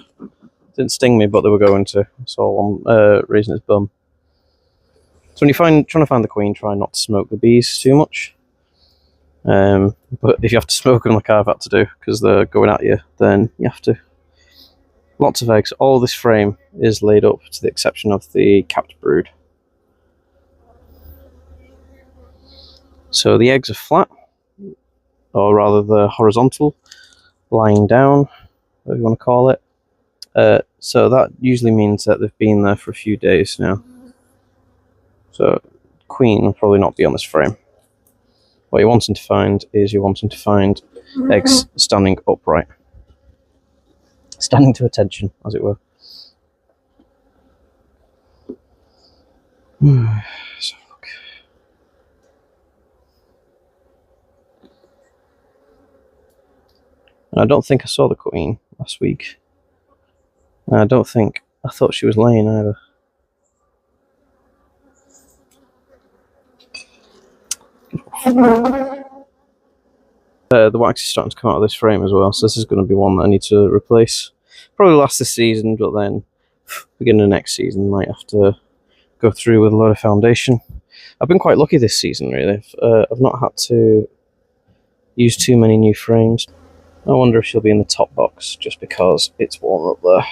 A: Didn't sting me, but they were going to. So I'm raising its bum. So when you're trying to find the queen, try not to smoke the bees too much. But if you have to smoke them like I've had to do, because they're going at you, then you have to. Lots of eggs. All this frame is laid up, to the exception of the capped brood. So the eggs are flat, or rather they're horizontal, lying down, whatever you want to call it. So that usually means that they've been there for a few days now. So queen will probably not be on this frame. What you're wanting to find is eggs standing upright. Standing to attention, as it were. Let's have a look. And I don't think I saw the queen last week. And I thought she was laying either. The wax is starting to come out of this frame as well, so this is going to be one that I need to replace. Probably last this season, but then beginning of next season might have to go through with a lot of foundation. I've been quite lucky this season, really. I've not had to use too many new frames. I wonder if she'll be in the top box, just because it's warmer up there.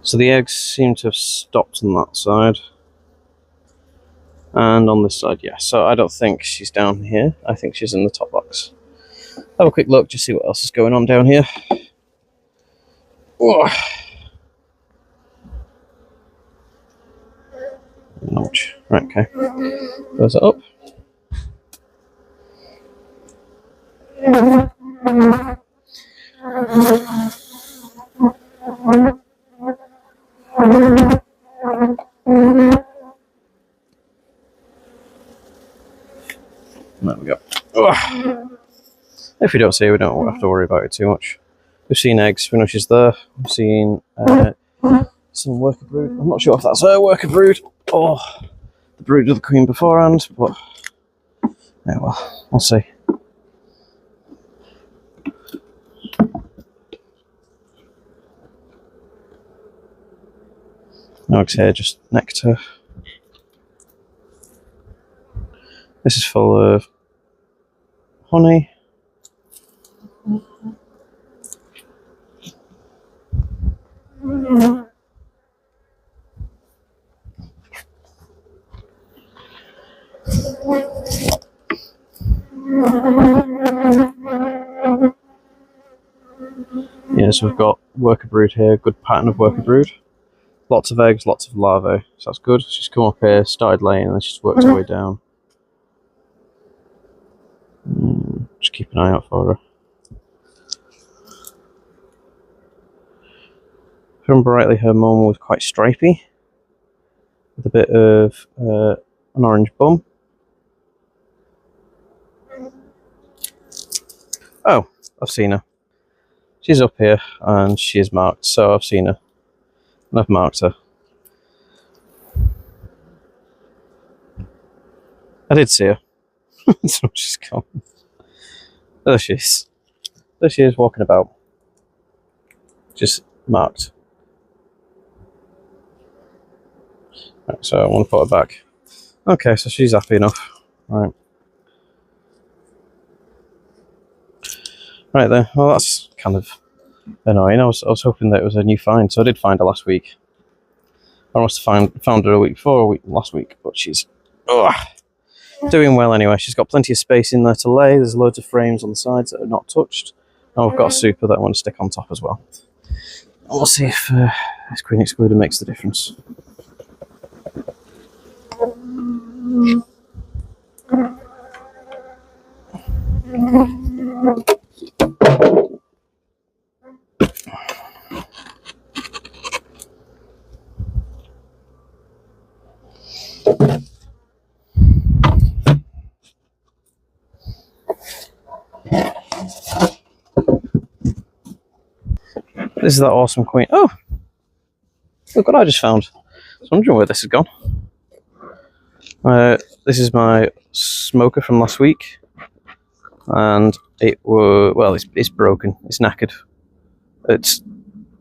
A: So the eggs seem to have stopped on that side. And on this side, yeah. So I don't think she's down here. I think she's in the top box. Have a quick look, just see what else is going on down here. Oh. Ouch. Right, okay. Close it up. There we go. Ugh. If we don't see her, we don't have to worry about it too much. We've seen eggs, we know she's there. We've seen some worker brood. I'm not sure if that's her worker brood or the brood of the queen beforehand, but yeah, well, we'll see. Eggs here, just nectar. This is full of honey. Yeah, so we've got worker brood here, good pattern of worker brood. Lots of eggs, lots of larvae, so that's good. She's come up here, started laying, and then she's worked her way down. Just keep an eye out for her. If I remember rightly, her mum was quite stripy, with a bit of an orange bum. Oh, I've seen her. She's up here, and she is marked, so I've seen her. And I've marked her. I did see her. So she's gone. There she is. There she is, walking about. Just marked. Right, so I want to put her back. Okay, so she's happy enough. Right. Right then. Well, that's kind of annoying. I was hoping that it was a new find, so I did find her last week. I must have found her a week before, last week, but she's doing well anyway. She's got plenty of space in there to lay. There's loads of frames on the sides that are not touched. And we've got a super that I want to stick on top as well. And we'll see if this queen excluder makes the difference. This is that awesome queen. Oh! Look what I just found. I was wondering where this has gone. This is my smoker from last week. And it was, well, it's broken. It's knackered. It's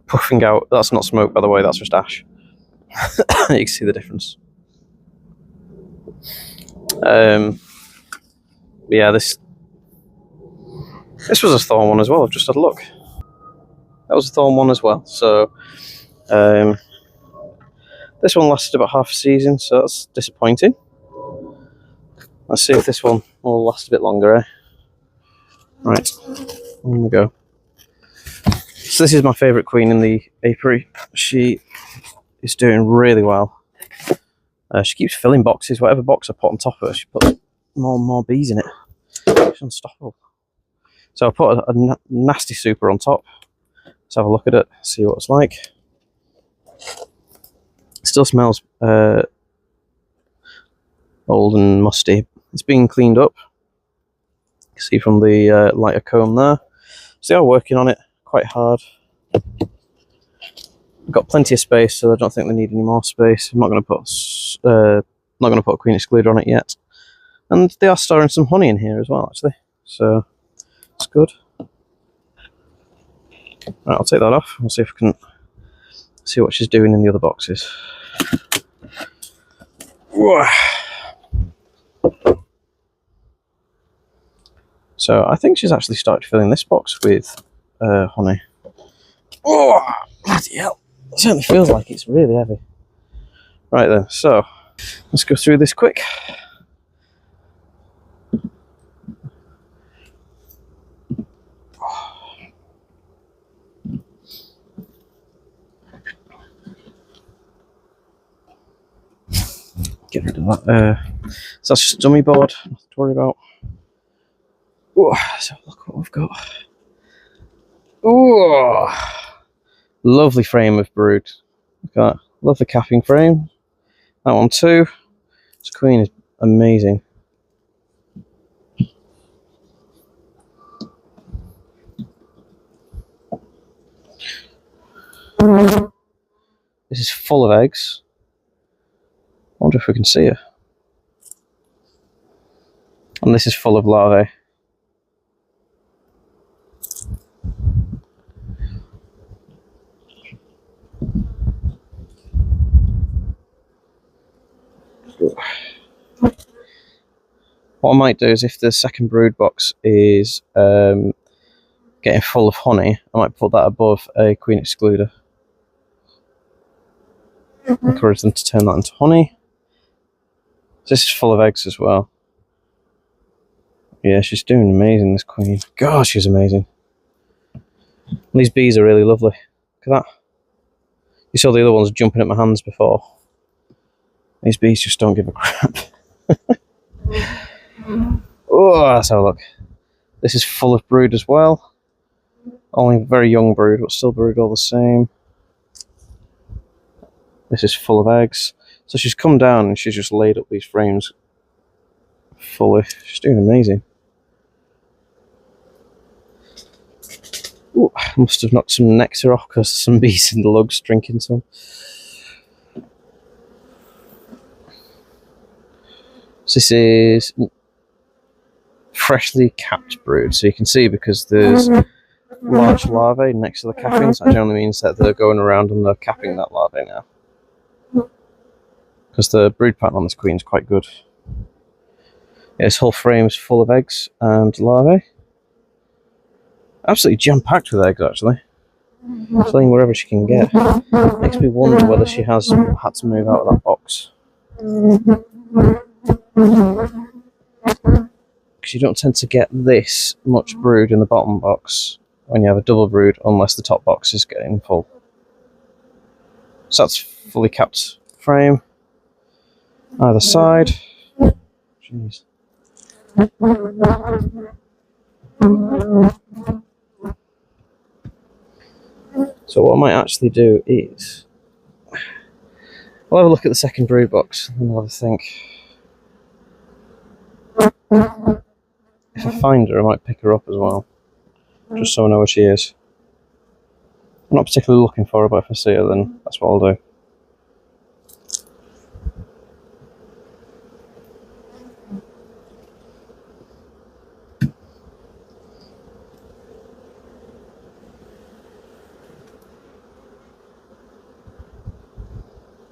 A: puffing out. That's not smoke, by the way. That's just ash. You can see the difference. Yeah, this was a thorn one as well. I've just had a look. That was a thorn one as well. So this one lasted about half a season, so that's disappointing. Let's see if this one will last a bit longer, eh? Right, on we go. So this is my favourite queen in the apiary. She is doing really well. She keeps filling boxes. Whatever box I put on top of her, she puts more and more bees in it. She's unstoppable. So I put a nasty super on top. Let's have a look at it, see what it's like. It still smells old and musty. It's being cleaned up. You can see from the lighter comb there. So they are working on it quite hard. I've got plenty of space, so I don't think they need any more space. I'm not going to put a queen excluder on it yet. And they are storing some honey in here as well, actually. So it's good. Right, I'll take that off. We'll see if we can see what she's doing in the other boxes. So I think she's actually started filling this box with honey. Oh, bloody hell. It certainly feels like it's really heavy. Right then, so let's go through this quick. get rid of that. So that's just a dummy board, nothing to worry about. Ooh, so look what we've got. Ooh, lovely frame of brood. Look at that, lovely capping frame. That one too. This queen is amazing. This is full of eggs. I wonder if we can see her. And this is full of larvae. What I might do is, if the second brood box is getting full of honey, I might put that above a queen excluder. Encourage them to turn that into honey. This is full of eggs as well. Yeah, she's doing amazing, this queen. God, she's amazing. These bees are really lovely. Look at that. You saw the other ones jumping at my hands before. These bees just don't give a crap. Oh, let's have a look. This is full of brood as well. Only very young brood, but still brood all the same. This is full of eggs. So she's come down and she's just laid up these frames fully. She's doing amazing. Ooh, I must have knocked some nectar off because some bees in the lugs drinking some. So this is freshly capped brood. So you can see, because there's large larvae next to the cappings, that generally means that they're going around and they're capping that larvae now. Because the brood pattern on this queen is quite good. Yeah, this whole frame is full of eggs and larvae. Absolutely jam-packed with eggs, actually. She's laying wherever she can get. Makes me wonder whether she has had to move out of that box. Because you don't tend to get this much brood in the bottom box when you have a double brood, unless the top box is getting full. So that's fully capped frame. Either side. Jeez. So what I might actually do is, I'll have a look at the second brood box and I'll have a think. If I find her, I might pick her up as well, just so I know where she is. I'm not particularly looking for her, but if I see her, then that's what I'll do.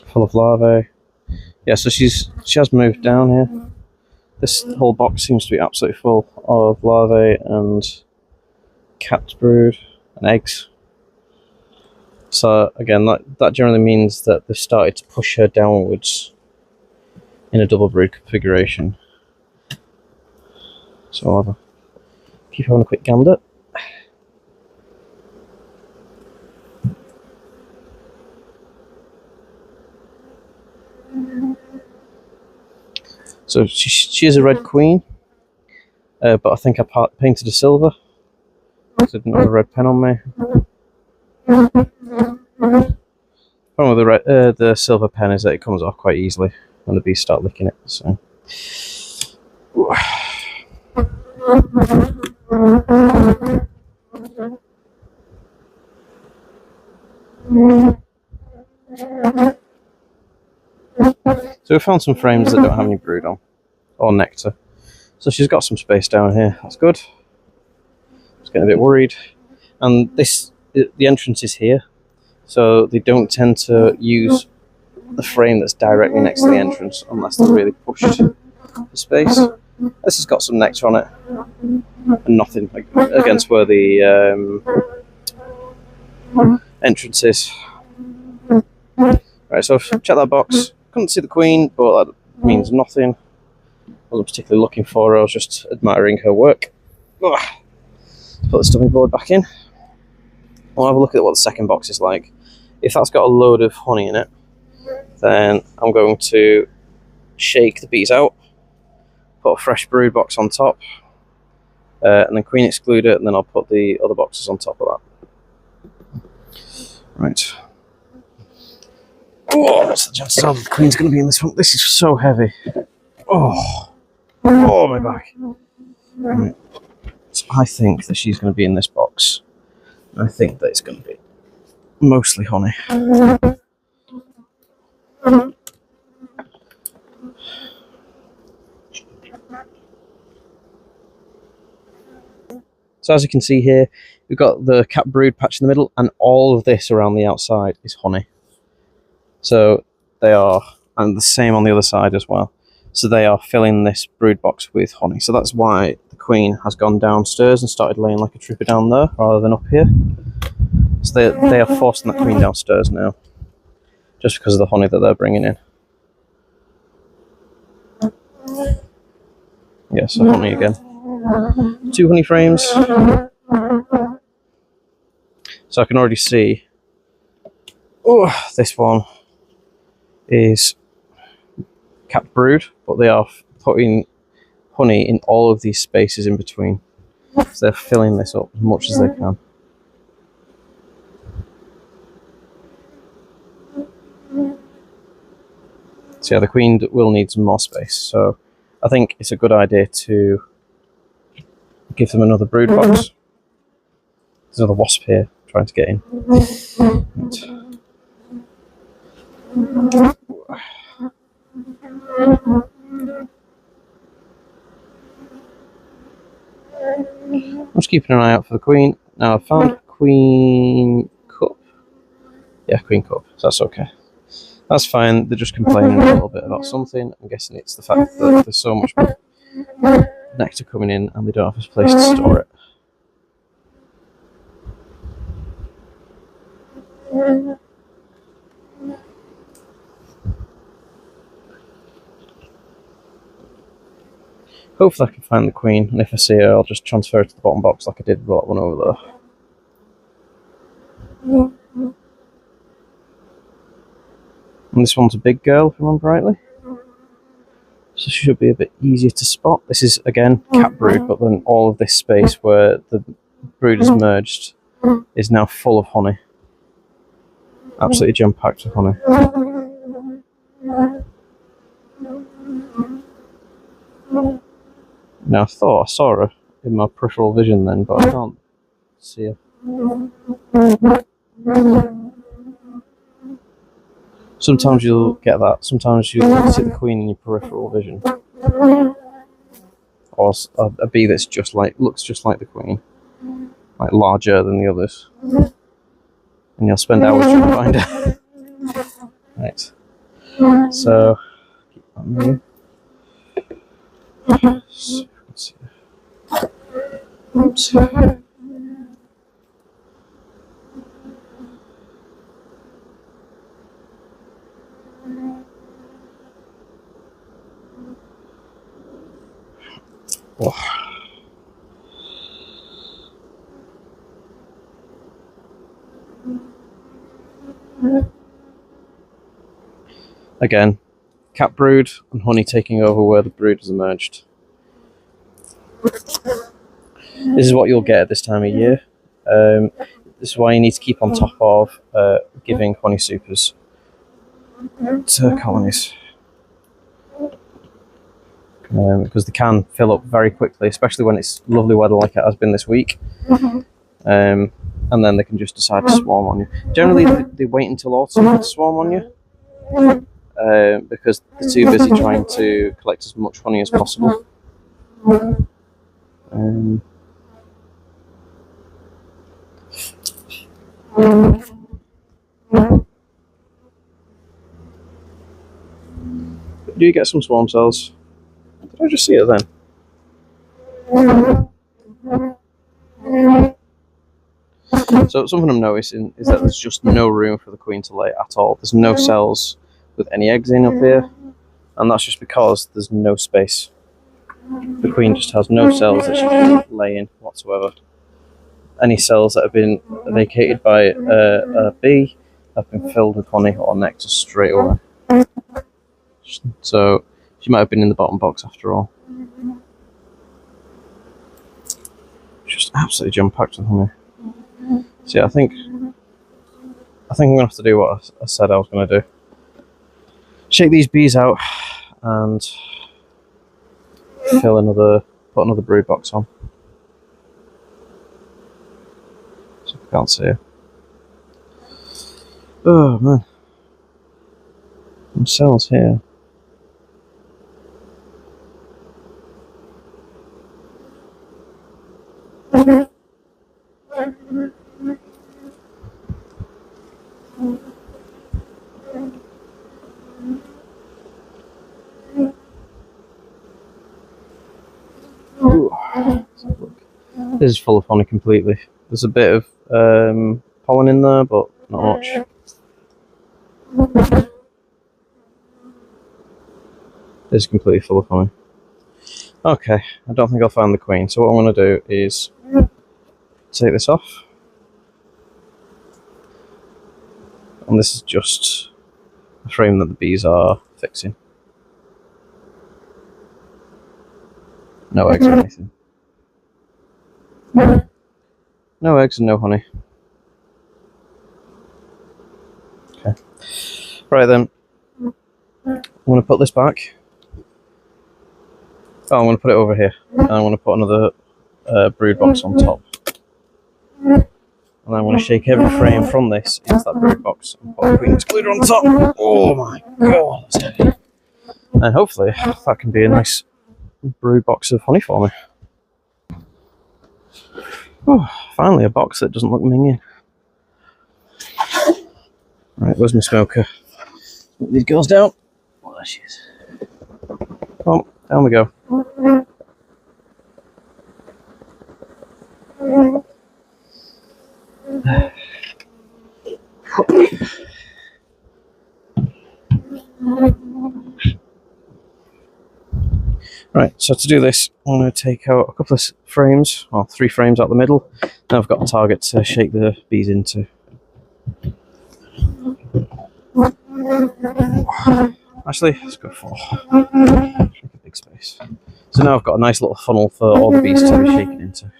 A: Full of larvae. Yeah, so she has moved down here. This whole box seems to be absolutely full of larvae and capped brood and eggs. So again, that generally means that they've started to push her downwards in a double brood configuration. So I'll keep having a quick gander. So she is a red queen, but I think I painted a silver, because I didn't have a red pen on me. The problem with the silver pen is that it comes off quite easily when the bees start licking it. So. So we found some frames that don't have any brood on, or nectar. So she's got some space down here, that's good. Just getting a bit worried. And the entrance is here, so they don't tend to use the frame that's directly next to the entrance unless they're really pushed for space. This has got some nectar on it, and nothing against where the entrance is. Right, so I've checked that box. Couldn't see the queen, but that means nothing. Wasn't particularly looking for her, I was just admiring her work. Ugh. Put the dummy board back in. I'll have a look at what the second box is like. If that's got a load of honey in it, then I'm going to shake the bees out, put a fresh brood box on top, and then queen excluder, and then I'll put the other boxes on top of that. Right. Oh, that's the chance the queen's going to be in this one. This is so heavy. Oh, my back. Right. So I think that she's going to be in this box. I think that it's going to be mostly honey. So as you can see here, we've got the cap brood patch in the middle, and all of this around the outside is honey. So they are, and the same on the other side as well. So they are filling this brood box with honey. So that's why the queen has gone downstairs and started laying like a trooper down there rather than up here. So they are forcing that queen downstairs now, just because of the honey that they're bringing in. Yeah, so honey again. 2 honey frames. So I can already see, oh, this one is cap brood, but they are putting honey in all of these spaces in between. So they're filling this up as much as they can. So yeah, the queen will need some more space. So I think it's a good idea to give them another brood box. There's another wasp here trying to get in. I'm just keeping an eye out for the queen. Now I've found queen cup. Yeah, queen cup, so that's okay. That's fine, they're just complaining a little bit about something. I'm guessing it's the fact that there's so much nectar coming in and they don't have a place to store it. Hopefully I can find the queen, and if I see her I'll just transfer her to the bottom box like I did with that one over there. And this one's a big girl, if I remember rightly. So she should be a bit easier to spot. This is, again, cap brood, but then all of this space where the brood is merged is now full of honey. Absolutely jam-packed with honey. Now, I thought I saw her in my peripheral vision then, but I can't see her. Sometimes you'll get that. Sometimes you'll see the queen in your peripheral vision, or a bee that's looks just like the queen, like larger than the others, and you'll spend hours trying to find her. Right. So keep that moving. Let's see. Oops. Oh. Again, cap brood and honey taking over where the brood has emerged. This is what you'll get at this time of year. This is why you need to keep on top of giving honey supers to colonies. Because they can fill up very quickly, especially when it's lovely weather like it has been this week. And then they can just decide to swarm on you. Generally, they wait until autumn to swarm on you, because they're too busy trying to collect as much honey as possible. Do you get some swarm cells? Did I just see it then? So something I'm noticing is that there's just no room for the queen to lay at all. There's no cells with any eggs in up here, and that's just because there's no space. The queen just has no cells that she can lay in whatsoever. Any cells that have been vacated by a bee have been filled with honey or nectar straight away. So She might have been in the bottom box after all. Just absolutely jam-packed with honey. So yeah, I think I'm gonna have to do what I said I was gonna do. Shake these bees out and put another brood box on. So I can't see it. Oh man, some cells here. Ooh. This is full of honey completely. There's a bit of pollen in there, but not much. This is completely full of honey. Okay, I don't think I'll find the queen, so what I'm going to do is take this off. And this is just a frame that the bees are fixing. No eggs or anything. No eggs and no honey. Okay. Right then, I'm going to put this back. Oh, I'm going to put it over here. And I'm going to put another brood box on top. And I'm going to shake every frame from this into that brood box and put a queen excluder on top. Oh my god, that's heavy. And hopefully that can be a nice brood box of honey for me. Oh, finally a box that doesn't look minging. Right, where's my smoker? Put these girls down. Oh, there she is. Oh, down we go. Right, so to do this, I'm going to take out a couple of frames, or 3 frames out the middle, and I've got a target to shake the bees into. Actually, let's go 4. Make a big space. So now I've got a nice little funnel for all the bees to be shaken into.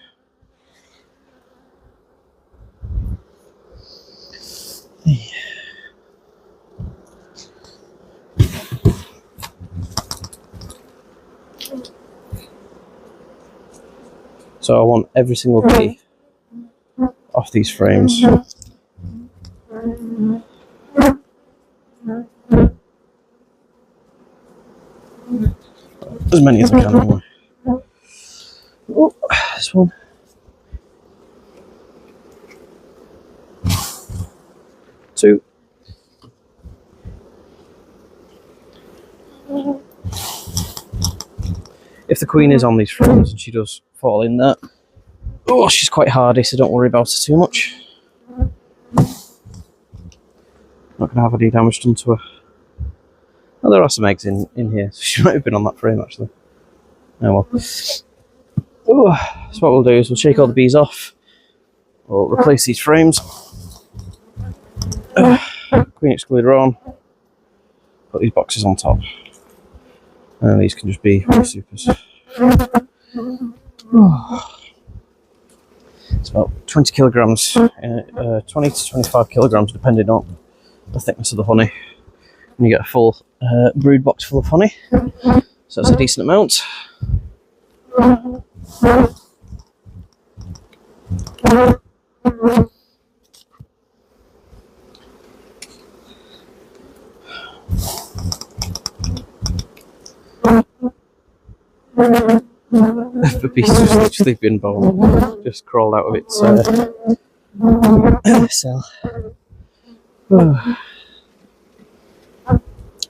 A: So I want every single bee off these frames. As many as I can anyway. Oh, this one. 2. If the queen is on these frames and she does fall in there, oh, she's quite hardy, so don't worry about her too much. Not going to have any damage done to her. Oh, there are some eggs in here, so she might have been on that frame actually. Oh well. Oh, so what we'll do is we'll shake all the bees off. We'll replace these frames. Queen excluder on. Put these boxes on top. And these can just be supers. It's about 20 kilograms, 20 to 25 kilograms depending on the thickness of the honey. And you get a full brood box full of honey. So that's a decent amount. The beast was literally been born, just crawled out of its cell.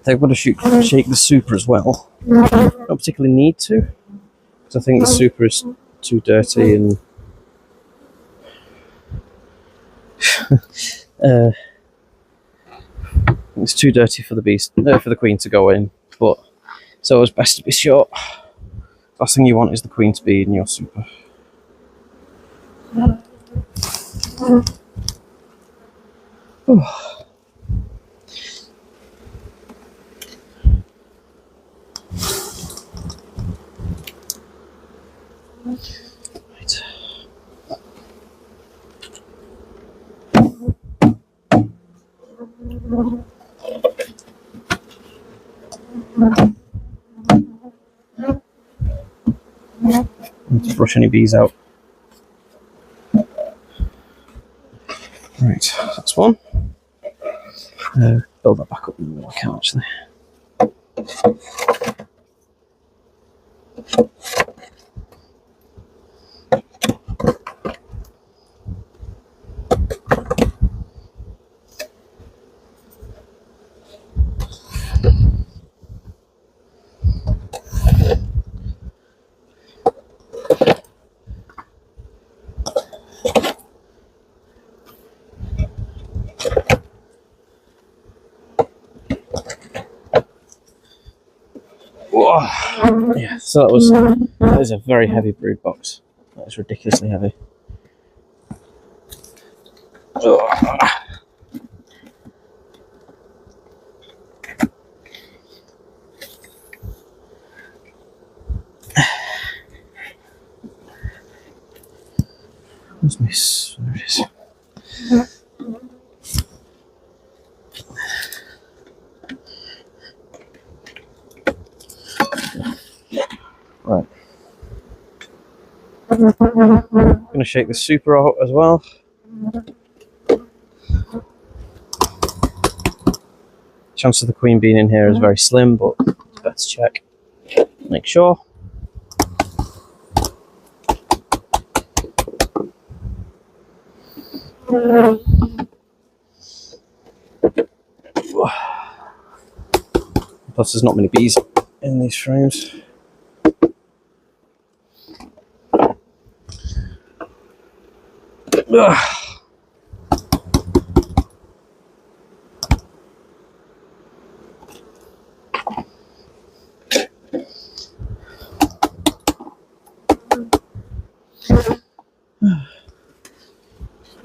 A: I'm going to shake the super as well. Don't particularly need to, because I think the super is too dirty and it's too dirty for the beast, for the queen to go in. But so it's best to be sure. Last thing you want is the queen to be in your super. To brush any bees out. Right, that's one. Build that back up in the middle, I can actually. Whoa. Yeah, so that is a very heavy brood box. That is ridiculously heavy. Where's Miss? There it is. Right. I'm going to shake the super out as well. Chance of the queen being in here is very slim, but let's check. Make sure. Plus, there's not many bees in these frames.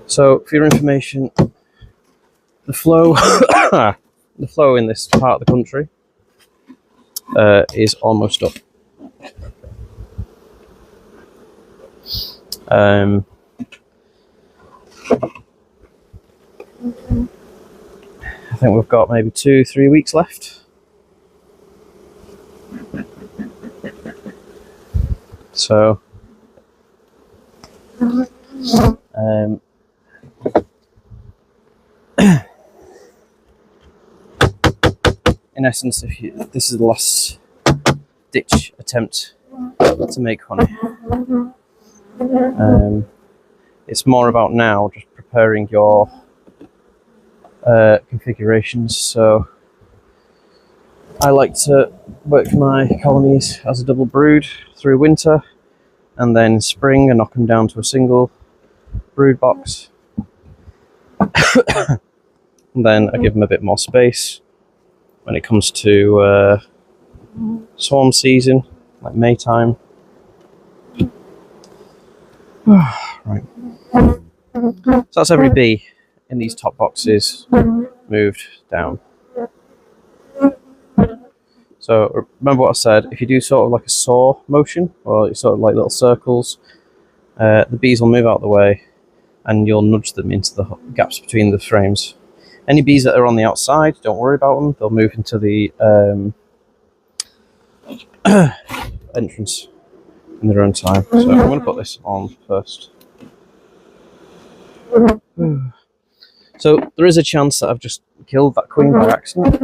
A: So, for your information, the flow, the flow in this part of the country is almost up. I think we've got maybe 2-3 weeks left. So, in essence, this is the last ditch attempt to make honey. It's more about now just preparing your configurations. So I like to work my colonies as a double brood through winter, and then spring I knock them down to a single brood box. And then I give them a bit more space when it comes to swarm season, like May time. Right. So that's every bee in these top boxes moved down. So remember what I said, if you do sort of like a saw motion, or sort of like little circles, the bees will move out of the way and you'll nudge them into the gaps between the frames. Any bees that are on the outside, don't worry about them, they'll move into the entrance in their own time. So I'm going to put this on first. So there is a chance that I've just killed that queen by accident.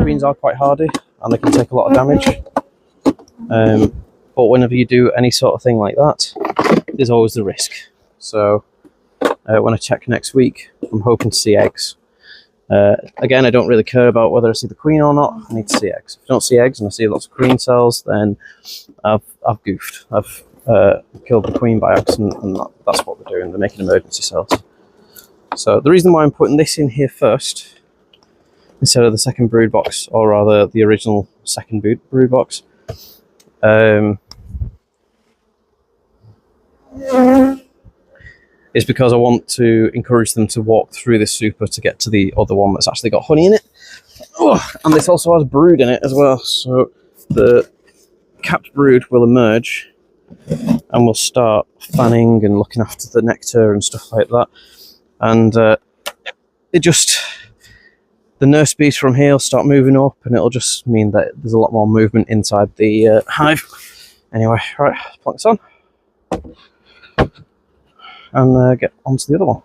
A: Queens are quite hardy and they can take a lot of damage. But whenever you do any sort of thing like that, there's always the risk. So when I check next week, I'm hoping to see eggs. Again, I don't really care about whether I see the queen or not. I need to see eggs. If I don't see eggs and I see lots of queen cells, then I've goofed. I've killed the queen by accident, and that's what they're doing. They're making emergency cells. So the reason why I'm putting this in here first, instead of the second brood box, or rather the original second brood box, is because I want to encourage them to walk through this super to get to the other one that's actually got honey in it. And this also has brood in it as well, so the capped brood will emerge and we'll start fanning and looking after the nectar and stuff like that. And the nurse bees from here will start moving up, and it'll just mean that there's a lot more movement inside the hive. Anyway, right, plonk this on and get onto the other one.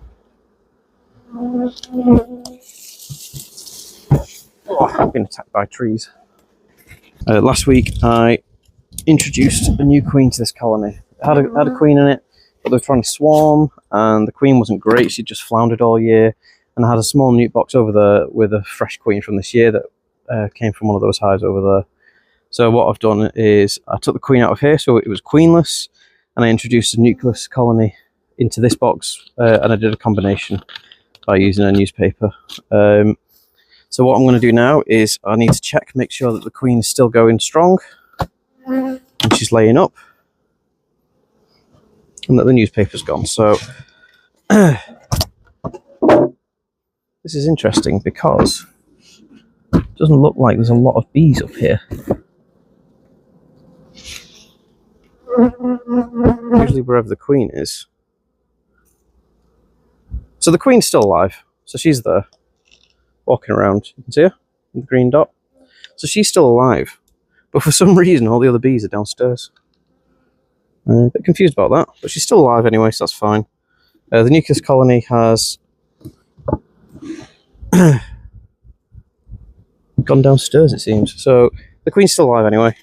A: Oh, I've been attacked by trees. Last week I introduced a new queen to this colony. It had a queen in it, but they were trying to swarm, and the queen wasn't great. She just floundered all year, and I had a small newt box over there with a fresh queen from this year that came from one of those hives over there. So what I've done is I took the queen out of here, so it was queenless, and I introduced a nucleus colony into this box, and I did a combination by using a newspaper. So what I'm going to do now is I need to check, make sure that the queen is still going strong and she's laying up, and that the newspaper's gone. So this is interesting because it doesn't look like there's a lot of bees up here. Usually wherever the queen is. So the queen's still alive. So she's there, walking around. You can see her, the green dot. So she's still alive. But for some reason, all the other bees are downstairs. A bit confused about that, but she's still alive anyway, so that's fine. The nucleus colony has gone downstairs, it seems. So the queen's still alive anyway.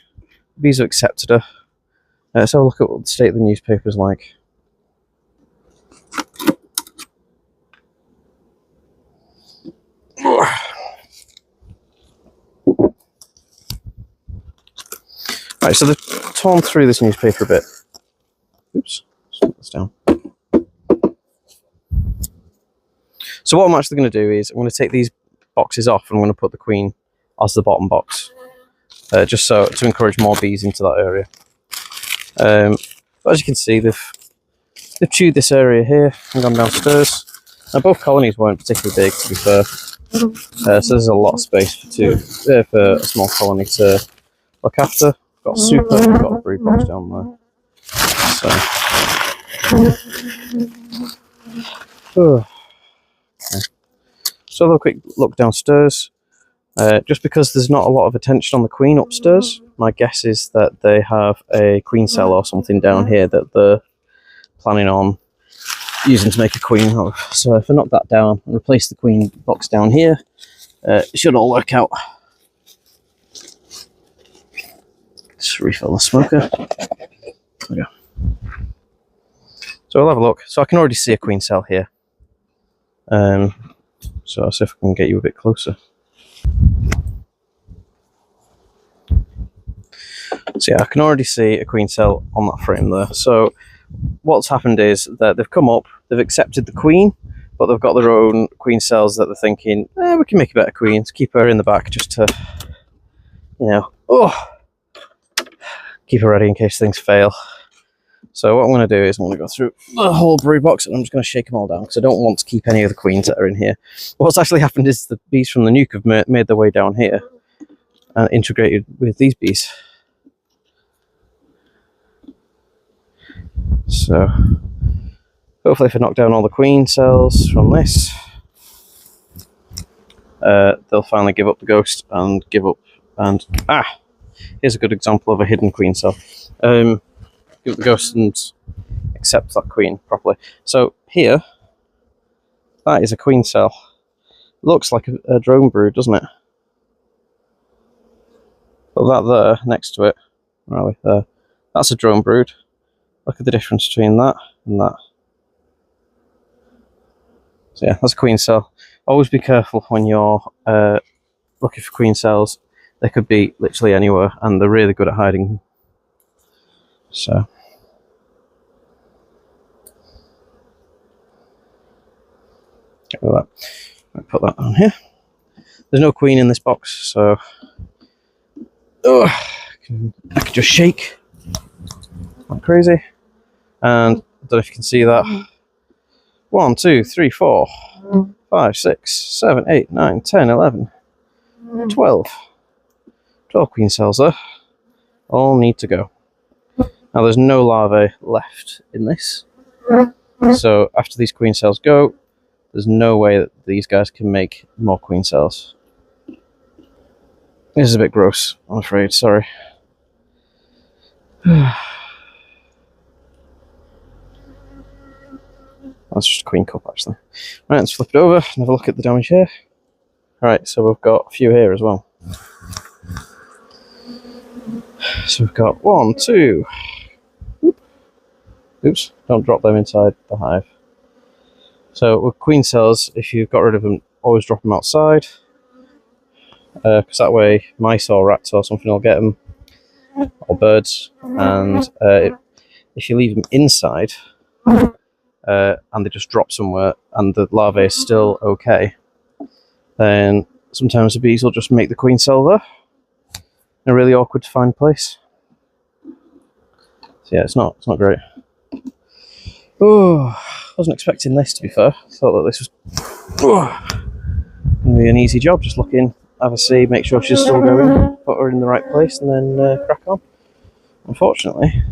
A: The bees have accepted her. Let's have a look at what the state of the newspaper is like. Right, so they've torn through this newspaper a bit. Oops, let's put this down. So what I'm actually going to do is I'm going to take these boxes off, and I'm going to put the queen as the bottom box, just so to encourage more bees into that area. But as you can see, they've chewed this area here and gone downstairs. Now both colonies weren't particularly big, to be fair, so there's a lot of space for a small colony to look after. Got a super, got a brood box down there. So, okay. So have a quick look downstairs. Just because there's not a lot of attention on the queen upstairs, my guess is that they have a queen cell or something down here that they're planning on using to make a queen of. So if I knock that down and replace the queen box down here, it should all work out. Just refill the smoker. There we go. So I'll have a look. So I can already see a queen cell here. So I'll see if I can get you a bit closer. So yeah, I can already see a queen cell on that frame there. So what's happened is that they've come up, they've accepted the queen, but they've got their own queen cells that they're thinking, we can make a better queen, to keep her in the back just to, keep her ready in case things fail. So what I'm going to do is I'm going to go through the whole brood box, and I'm just going to shake them all down because I don't want to keep any of the queens that are in here. What's actually happened is the bees from the nuke have made their way down here and integrated with these bees. So hopefully if I knock down all the queen cells from this, they'll finally give up the ghost and give up. And here's a good example of a hidden queen cell. Give up the ghost and accept that queen properly. So here, that is a queen cell. Looks like a drone brood, doesn't it? But that there next to it, where are we? There, that's a drone brood. Look at the difference between that and that. So yeah, that's a queen cell. Always be careful when you're looking for queen cells. They could be literally anywhere, and they're really good at hiding. So get rid of that. I'll put that on here. There's no queen in this box, so I can just shake like crazy. And I don't know if you can see that. 1, 2, 3, 4, 5, 6, 7, 8, 9, 10, 11, 12. 12 queen cells there. All need to go. Now there's no larvae left in this. So after these queen cells go, there's no way that these guys can make more queen cells. This is a bit gross, I'm afraid, sorry. That's just a queen cup, actually. Right, let's flip it over and have a look at the damage here. Right, so we've got a few here as well. So we've got 1, 2. Oops, don't drop them inside the hive. So with queen cells, if you've got rid of them, always drop them outside. Because that way mice or rats or something will get them, or birds. And if you leave them inside, and they just drop somewhere and the larvae is still okay, then sometimes the bees will just make the queen cell there in a really awkward to find place. So yeah, it's not great. Oh, I wasn't expecting this, to be fair. I thought that this was going to be an easy job, just look in, have a see, make sure she's still going, put her in the right place, and then crack on. Unfortunately,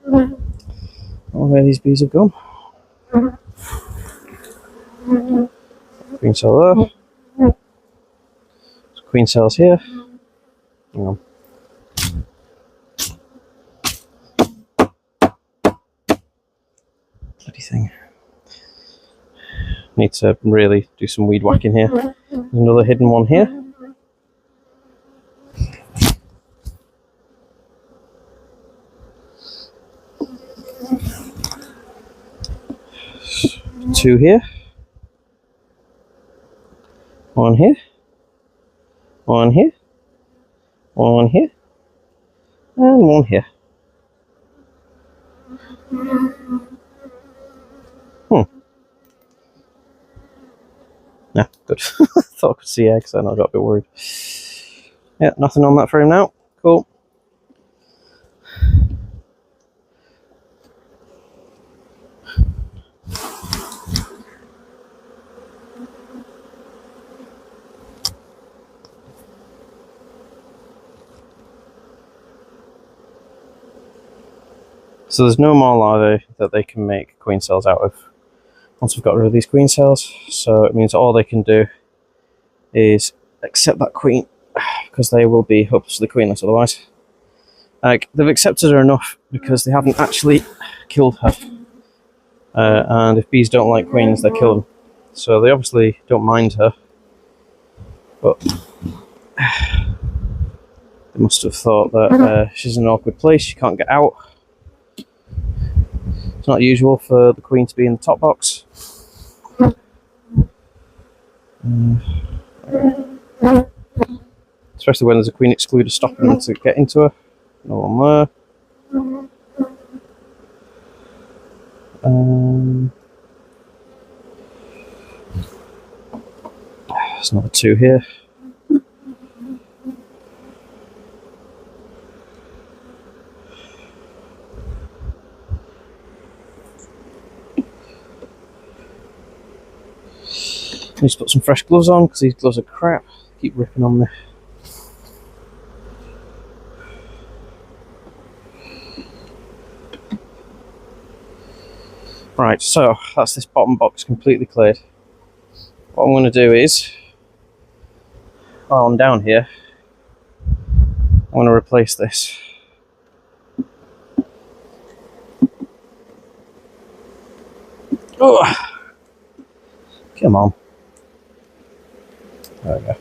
A: I don't know where these bees have gone. Queen cell there. Queen cells here. Hang on. Bloody thing. Need to really do some weed whacking here. There's another hidden one here. Two here. One here. One here. One here. And one here. Yeah, good. Thought I could see eggs, then I got a bit worried. Yeah, nothing on that frame now. Cool. So there's no more larvae that they can make queen cells out of once we've got rid of these queen cells. So it means all they can do is accept that queen, because they will be hopelessly queenless otherwise. Like, they've accepted her enough because they haven't actually killed her. And if bees don't like queens, they kill them. So they obviously don't mind her. But they must have thought that she's in an awkward place, she can't get out. It's not usual for the queen to be in the top box. Especially when there's a queen excluder stopping them to get into her. No one there. There's another two here. I need to put some fresh gloves on because these gloves are crap. Keep ripping on me. Right, so that's this bottom box completely cleared. What I'm going to do is, while I'm down here, I'm going to replace this. Oh, come on. There we go.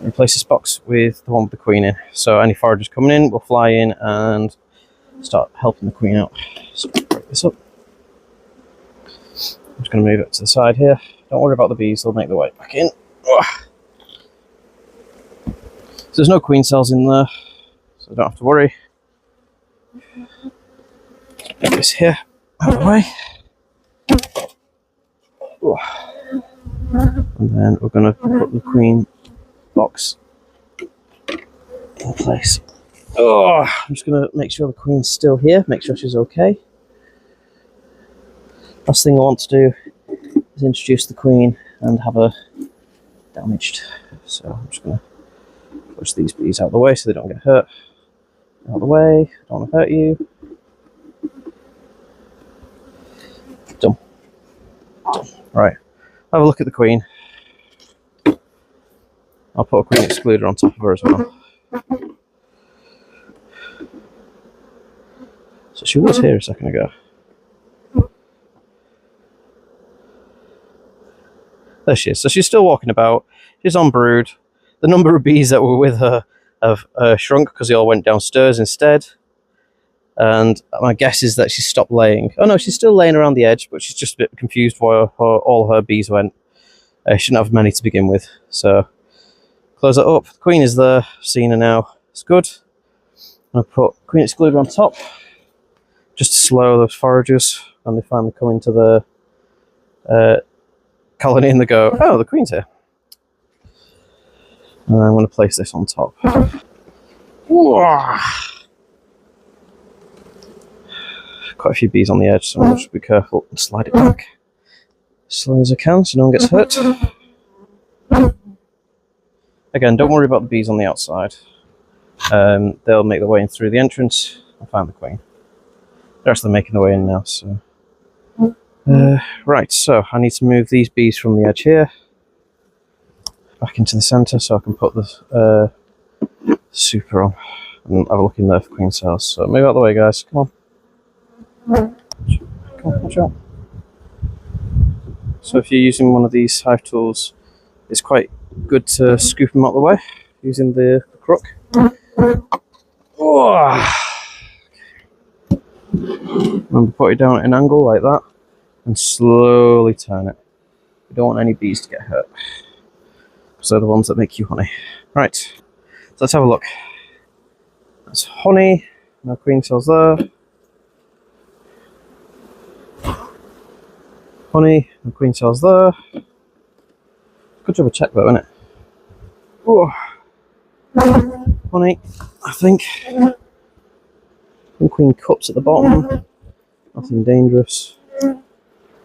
A: Replace this box with the one with the queen in. So any foragers coming in will fly in and start helping the queen out. So break this up. I'm just going to move it to the side here. Don't worry about the bees, they'll make their way back in. So there's no queen cells in there, so I don't have to worry. Get this here out of the way. And then we're going to put the queen box in place. I'm just going to make sure the queen's still here, make sure she's okay. Last thing I want to do is introduce the queen and have her damaged. So I'm just going to push these bees out of the way so they don't get hurt. Out of the way, don't want to hurt you. Done. Done. Right, have a look at the queen. I'll put a queen excluder on top of her as well. So she was here a second ago. There she is. So she's still walking about. She's on brood. The number of bees that were with her have shrunk because they all went downstairs instead. And my guess is that she stopped laying. Oh no, she's still laying around the edge, but she's just a bit confused where all her bees went. She shouldn't have many to begin with. So close it up. The queen is there. Seen her now. It's good. I'll put queen excluder on top, just to slow those foragers when they finally come into the colony and they go, oh, the queen's here. And I'm going to place this on top. Quite a few bees on the edge, so I should be careful and slide it back as slow as I can so no one gets hurt. Again, don't worry about the bees on the outside. They'll make their way in through the entrance. I'll find the queen. They're actually making their way in now, so... right, so I need to move these bees from the edge here back into the centre so I can put the super on and have a look in there for queen cells. So move out of the way, guys. Come on. Come on, watch out. So if you're using one of these hive tools, it's quite good to scoop them out of the way using the crook. Oh. Remember, put it down at an angle like that and slowly turn it. You don't want any bees to get hurt. Because they're the ones that make you honey. Right, so let's have a look. That's honey. No queen cells there. Honey, no queen cells there. Good job of check though, isn't it? Oh. Honey, I think. Some queen cups at the bottom. Nothing dangerous.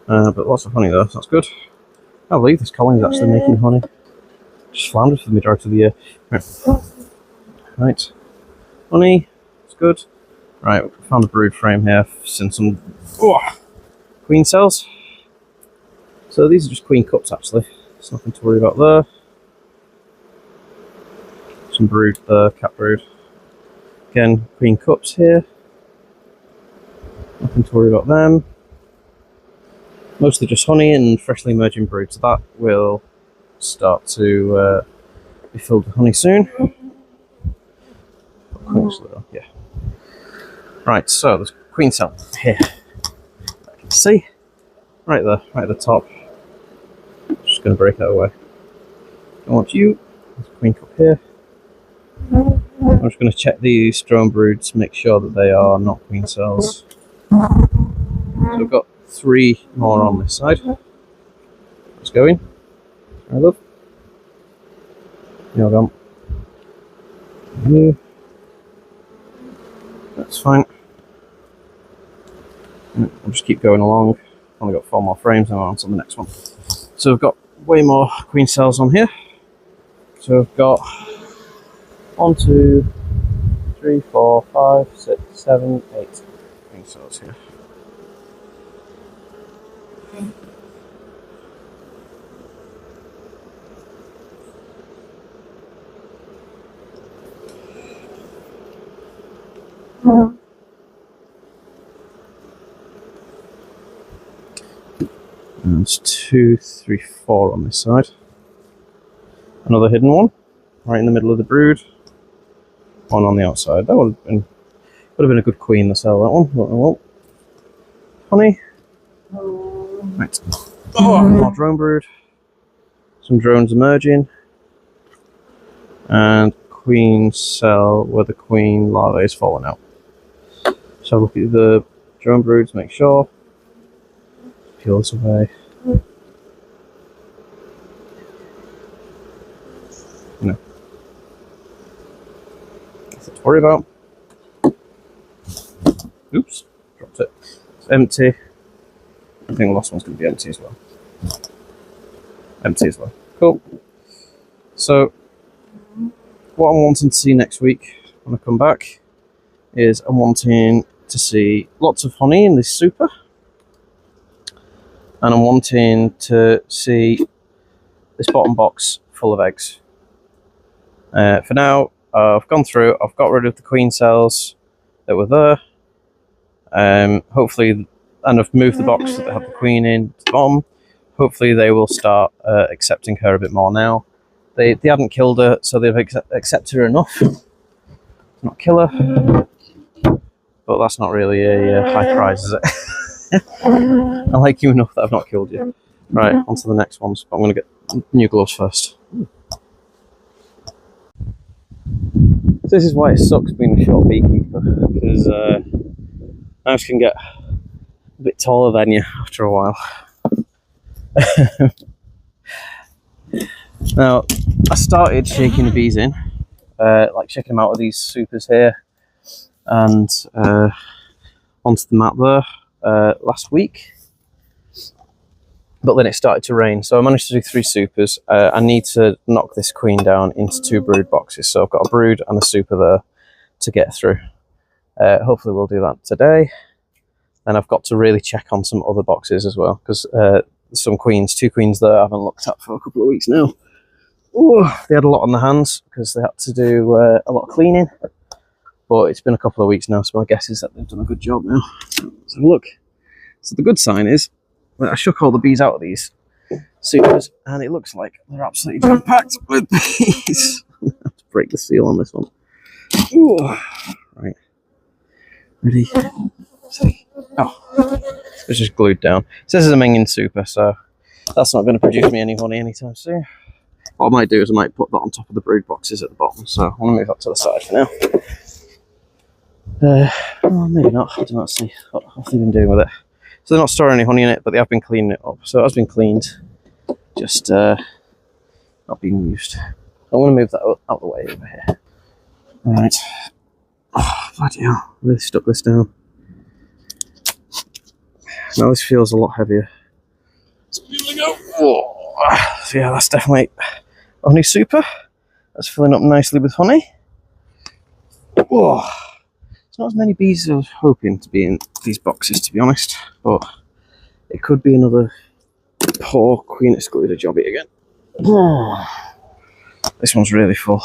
A: But lots of honey though, so that's good. I believe this colony is actually making honey. Just floundered for the majority of the year. Right. Honey, it's good. Right, found a brood frame here. Seen some queen cells. So these are just queen cups actually. There's nothing to worry about there. Some brood there, cat brood. Again, queen cups here. Nothing to worry about them. Mostly just honey and freshly emerging brood, so that will start to be filled with honey soon. Yeah. Right, so there's queen cell here. I can see. Right there, right at the top. Just going to break that away. I want you. There's a queen cup here. I'm just going to check these drone broods, make sure that they are not queen cells. So we've got 3 more on this side. Let's go in. I love. You're gone. Here. That's fine. We'll just keep going along. Only got 4 more frames and we're on to the next one. So we've got way more queen cells on here. So we've got 1, 2, 3, 4, 5, 6, 7, 8 queen cells here. And it's 2, 3, 4 on this side. Another hidden one, right in the middle of the brood. One on the outside. That would have been a good queen to sell that one. But well. Honey. Right. Oh, more drone brood. Some drones emerging. And queen cell where the queen larvae is falling out. So look at the drone broods, make sure. Peel this away. No. Nothing to worry about. Oops, dropped it. It's empty. I think the last one's going to be empty as well. Empty as well. Cool. So, what I'm wanting to see next week when I come back is I'm wanting to see lots of honey in this super. and I'm wanting to see this bottom box full of eggs. For now, I've gone through, I've got rid of the queen cells that were there. Hopefully, and I've moved the box that have the queen in to the bottom. Hopefully they will start accepting her a bit more now. They hadn't killed her, so they've accepted her enough. Not kill her, but that's not really a high prize, is it? I like you enough that I've not killed you. Right, on to the next ones. I'm going to get new gloves first. This is why it sucks being a short beekeeper, because knives can get a bit taller than you after a while. Now, I started shaking the bees in, like shaking them out of these supers here and onto the mat there last week. But then it started to rain, so I managed to do 3 supers. I need to knock this queen down into 2 brood boxes, so I've got a brood and a super there to get through. Hopefully we'll do that today. And I've got to really check on some other boxes as well, because some queens, 2 queens there I haven't looked at for a couple of weeks now. Ooh, they had a lot on their hands because they had to do a lot of cleaning. But it's been a couple of weeks now, so my guess is that they've done a good job now. Let's have a look. So the good sign is that I shook all the bees out of these supers, and it looks like they're absolutely jam-packed with bees. I have to break the seal on this one. Ooh. Right. Ready? See. Oh, it's just glued down. It says it's a Mengin super, so that's not going to produce me any honey anytime soon. What I might do is I might put that on top of the brood boxes at the bottom, so I'm going to move that to the side for now. Well, maybe not. I don't see what they've been doing with it. So they're not storing any honey in it, but they have been cleaning it up. So it has been cleaned, just not being used. I'm going to move that out of the way over here. Right. Oh, bloody hell. Really stuck this down. Now this feels a lot heavier. So here we go. Oh, so yeah, that's definitely a honey super. That's filling up nicely with honey. Oh, it's not as many bees as I was hoping to be in these boxes, to be honest, but it could be another poor queen excluder jobby again. Oh, this one's really full.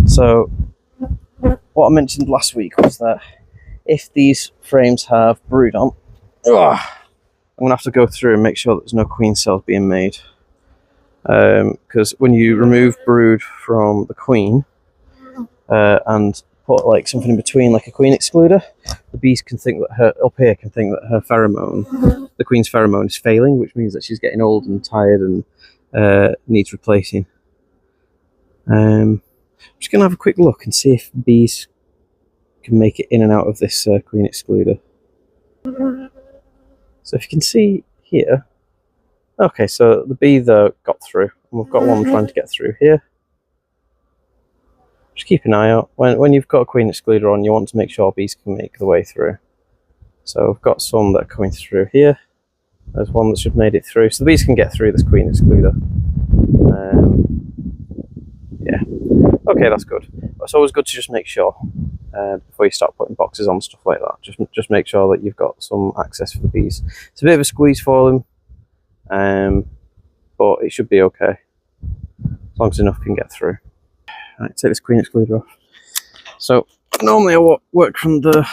A: So what I mentioned last week was that if these frames have brood on, I'm going to have to go through and make sure that there's no queen cells being made. Because when you remove brood from the queen and put like something in between, like a queen excluder, the bees can think that her, up here, can think that her pheromone, the queen's pheromone, is failing, which means that she's getting old and tired and needs replacing. I'm just going to have a quick look and see if bees can make it in and out of this queen excluder. So if you can see here, okay, so the bee there got through, and we've got one trying to get through here. Just keep an eye out. When you've got a queen excluder on, you want to make sure bees can make the way through. So we've got some that are coming through here. There's one that should have made it through. So the bees can get through this queen excluder. Yeah. Okay, that's good. It's always good to just make sure before you start putting boxes on, stuff like that. Just make sure that you've got some access for the bees. It's a bit of a squeeze for them, but it should be okay as long as enough can get through. Right, take this queen excluder off. So normally I work from the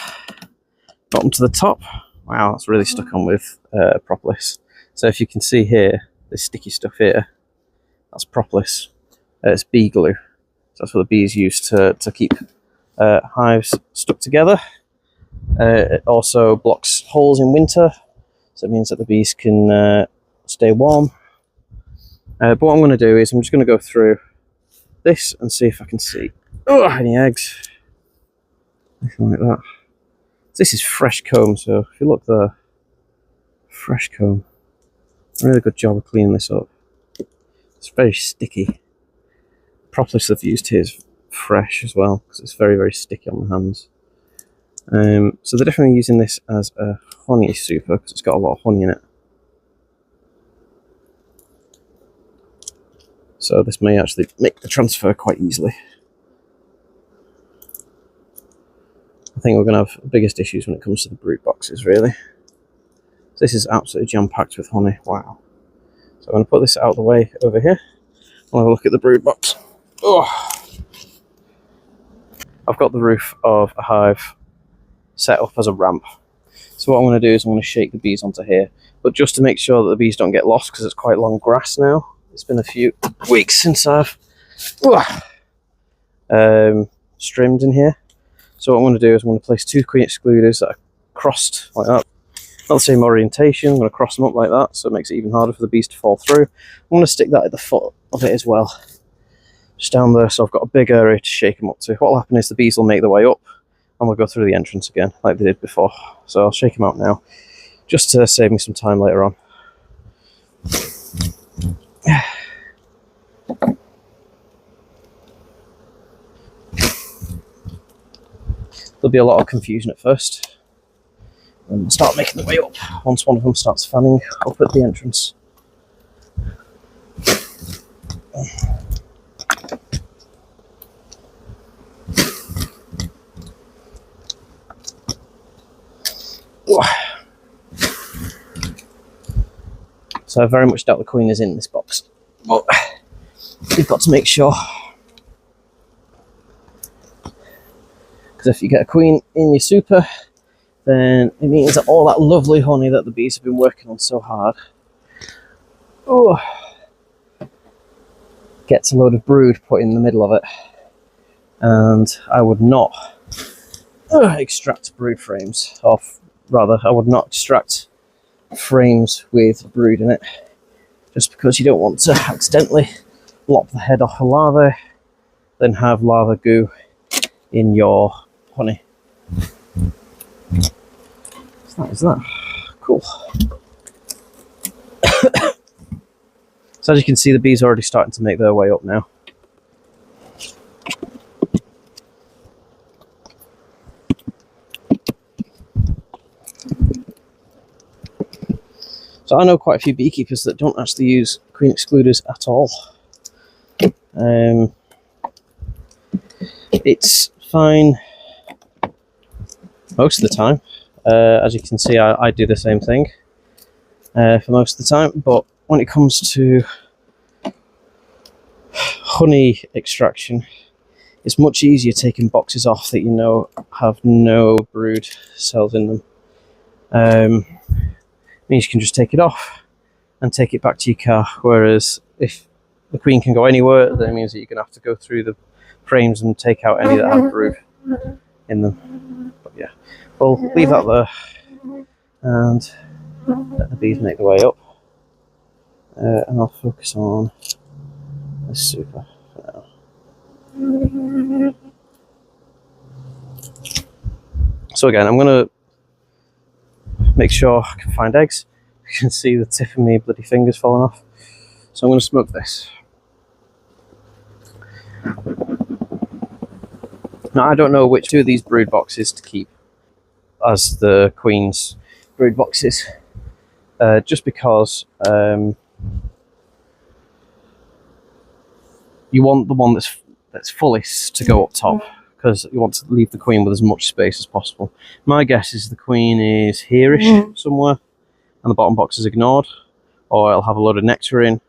A: bottom to the top. Wow, that's really stuck on with propolis. So if you can see here, this sticky stuff here, that's propolis. It's bee glue. So that's what the bees use to keep hives stuck together. It also blocks holes in winter, so it means that the bees can stay warm. But what I'm going to do is I'm just going to go through this and see if I can see any eggs. Anything like that. This is fresh comb, so if you look there, fresh comb. Really good job of cleaning this up. It's very sticky. Propolis I've used here is fresh as well, because it's very, very sticky on the hands. So they're definitely using this as a honey super, because it's got a lot of honey in it. So this may actually make the transfer quite easily. I think we're going to have the biggest issues when it comes to the brood boxes, really. This is absolutely jam-packed with honey. Wow. So I'm going to put this out of the way over here. I'll have a look at the brood box. Oh. I've got the roof of a hive set up as a ramp. So what I'm going to do is I'm going to shake the bees onto here, but just to make sure that the bees don't get lost, because it's quite long grass now. It's been a few weeks since I've strimmed in here. So what I'm going to do is I'm going to place 2 queen excluders that are crossed like that. Not the same orientation. I'm going to cross them up like that, so it makes it even harder for the bees to fall through. I'm going to stick that at the foot of it as well, just down there, so I've got a big area to shake them up to. What will happen is the bees will make their way up, and we'll go through the entrance again, like they did before. So I'll shake them out now, just to save me some time later on. There'll be a lot of confusion at first, and start making their way up once one of them starts fanning up at the entrance. So I very much doubt the queen is in this box, but you've got to make sure, because if you get a queen in your super, then it means that all that lovely honey that the bees have been working on so hard gets a load of brood put in the middle of it, and I would not extract brood frames, or rather I would not extract frames with brood in it, just because you don't want to accidentally lop the head off a larvae, then have larva goo in your honey. Is that cool? So as you can see, the bees are already starting to make their way up now. So I know quite a few beekeepers that don't actually use queen excluders at all. It's fine most of the time. As you can see, I do the same thing for most of the time, but when it comes to honey extraction, it's much easier taking boxes off that you know have no brood cells in them. Means you can just take it off and take it back to your car, whereas if the queen can go anywhere, then it means that you're going to have to go through the frames and take out any that have brood in them. But yeah, we'll leave that there and let the bees make their way up, and I'll focus on the super for now. So again, I'm going to make sure I can find eggs. You can see the tip of me bloody fingers falling off. So I'm going to smoke this. Now I don't know which 2 of these brood boxes to keep as the queen's brood boxes, just because you want the one that's fullest to go up top, because you want to leave the queen with as much space as possible. My guess is the queen is here-ish somewhere, and the bottom box is ignored, or it'll have a load of nectar in.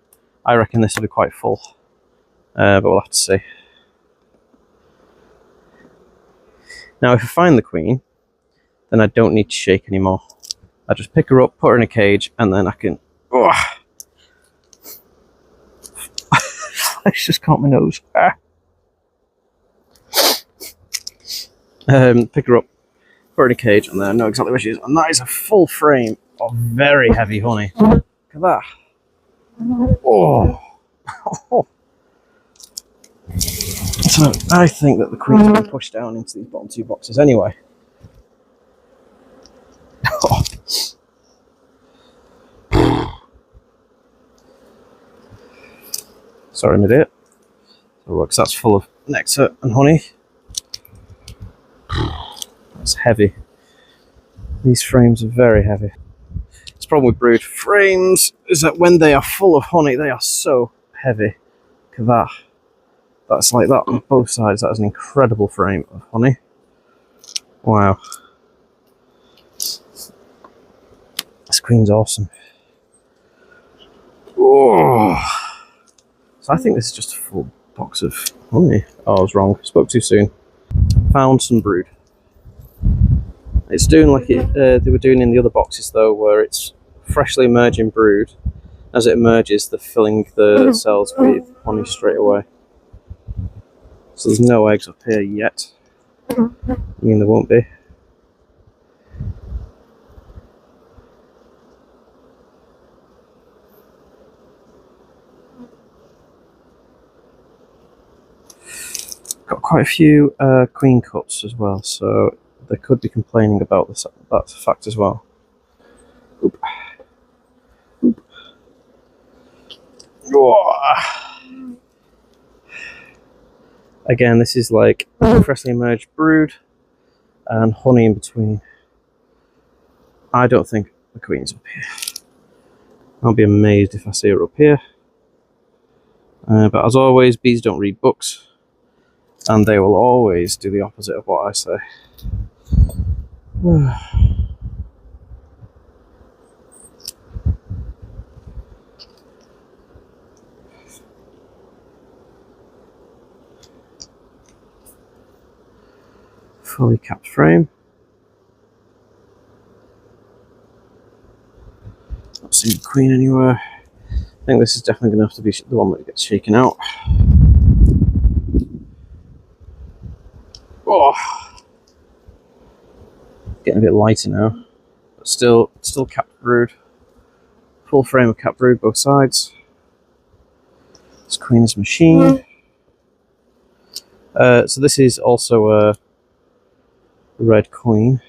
A: I reckon this will be quite full, but we'll have to see. Now if I find the queen, then I don't need to shake anymore. I just pick her up, put her in a cage, and then I can... I just caught my nose. Pick her up, put her in a cage, and then I know exactly where she is. And that is a full frame of very heavy honey. Look at that. Oh. So I think that the queen's been pushed down into these bottom 2 boxes anyway. Sorry, I'm an idiot. So look, that's full of nectar and honey. That's heavy. These frames are very heavy. The problem with brood frames is that when they are full of honey, they are so heavy. Look at that. That's like that on both sides. That is an incredible frame of honey. Wow. This queen's awesome. Oh. So I think this is just a full box of honey. Oh, I was wrong. Spoke too soon. Found some brood. It's doing like they were doing in the other boxes though, where it's freshly emerging brood. As it emerges, they're filling the cells with honey straight away. So there's no eggs up here yet. I mean, there won't be. Got quite a few queen cups as well, so they could be complaining about that fact as well. Oop. Oop. Oh. Again, this is like freshly emerged brood and honey in between. I don't think the queen's up here. I'll be amazed if I see her up here. But as always, bees don't read books, and they will always do the opposite of what I say. Fully capped frame. Not seeing the queen anywhere. I think this is definitely going to have to be the one that gets shaken out. Oh, getting a bit lighter now, but still capped brood. Full frame of capped brood, both sides. This queen is machine. So this is also a red queen.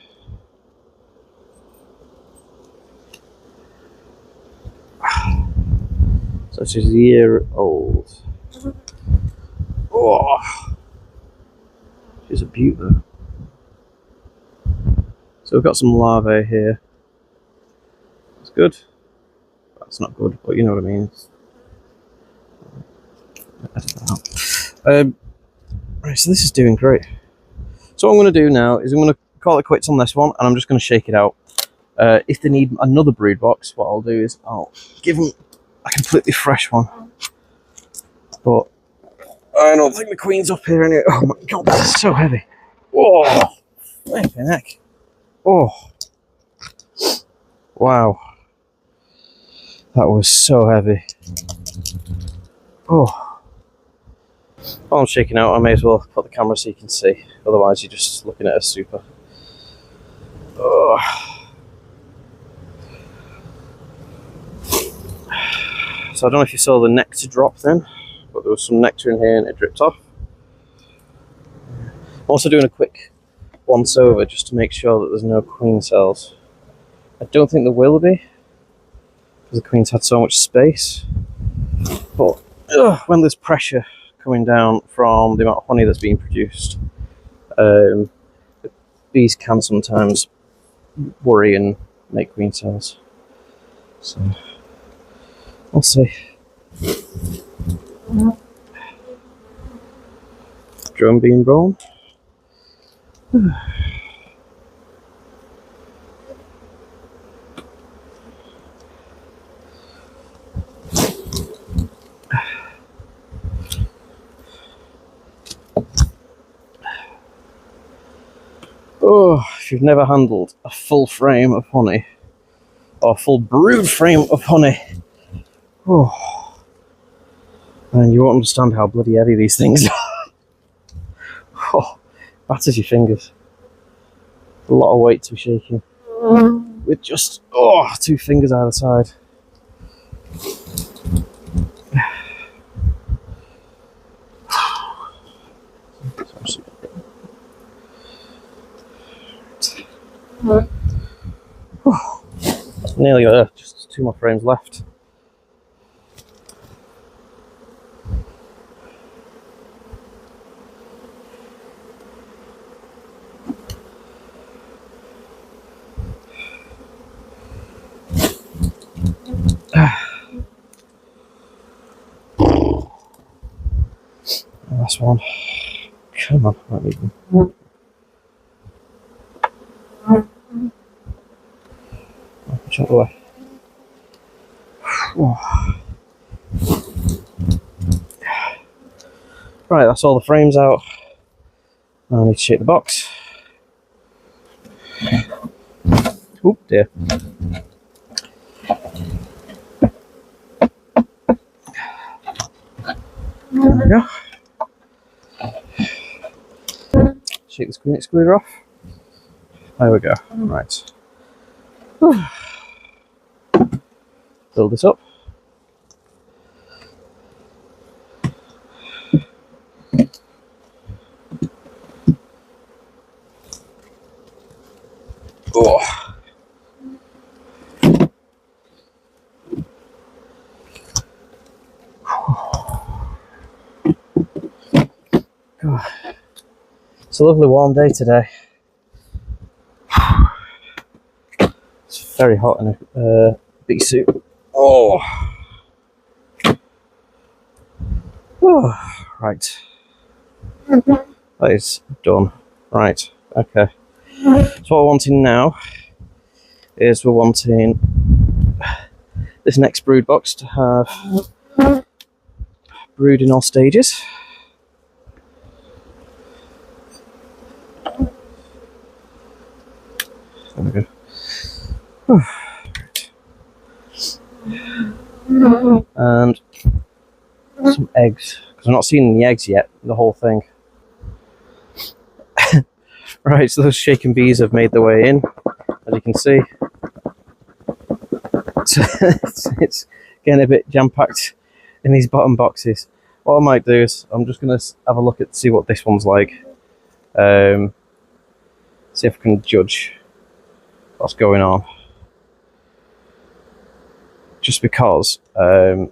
A: So she's a year old. Oh, she's a beaut though. So we've got some larvae here. That's good. That's not good, but you know what I mean. Right, so this is doing great. So what I'm going to do now is I'm going to call it quits on this one, and I'm just going to shake it out. If they need another brood box, what I'll do is I'll give them a completely fresh one. But I don't think the queen's up here anyway. Oh my god, this is so heavy. Oh, flipping heck. Oh, wow. That was so heavy. Oh. While I'm shaking out, I may as well put the camera so you can see. Otherwise, you're just looking at a super. Oh. So I don't know if you saw the nectar drop then, but there was some nectar in here and it dripped off. I'm also doing a quick once over just to make sure that there's no queen cells. I don't think there will be, because the queen's had so much space. But when there's pressure coming down from the amount of honey that's being produced, the bees can sometimes worry and make queen cells. So we'll see. Drone being blown. Oh, if you've never handled a full frame of honey, or a full brood frame of honey, oh, and you won't understand how bloody heavy these things are. Oh, batters your fingers. A lot of weight to be shaking with just 2 fingers either side. Nearly there, just 2 more frames left. Last one. Come on, I need them. Jump away. Right, that's all the frames out. Now I need to shake the box. Oop, dear. There we go. Shake the screen excluder off. There we go. Right. Build this up. Oh. It's a lovely warm day today. It's very hot in a bee suit. Oh. Right. That is done. Right. Okay. So what we're wanting now is we're wanting this next brood box to have brood in all stages. There we go. And some eggs, because I'm not seeing the eggs yet, the whole thing. Right, so those shaken bees have made their way in, as you can see. It's getting a bit jam-packed in these bottom boxes. What I might do is I'm just going to have a look at see what this one's like. See if I can judge what's going on. Just because I've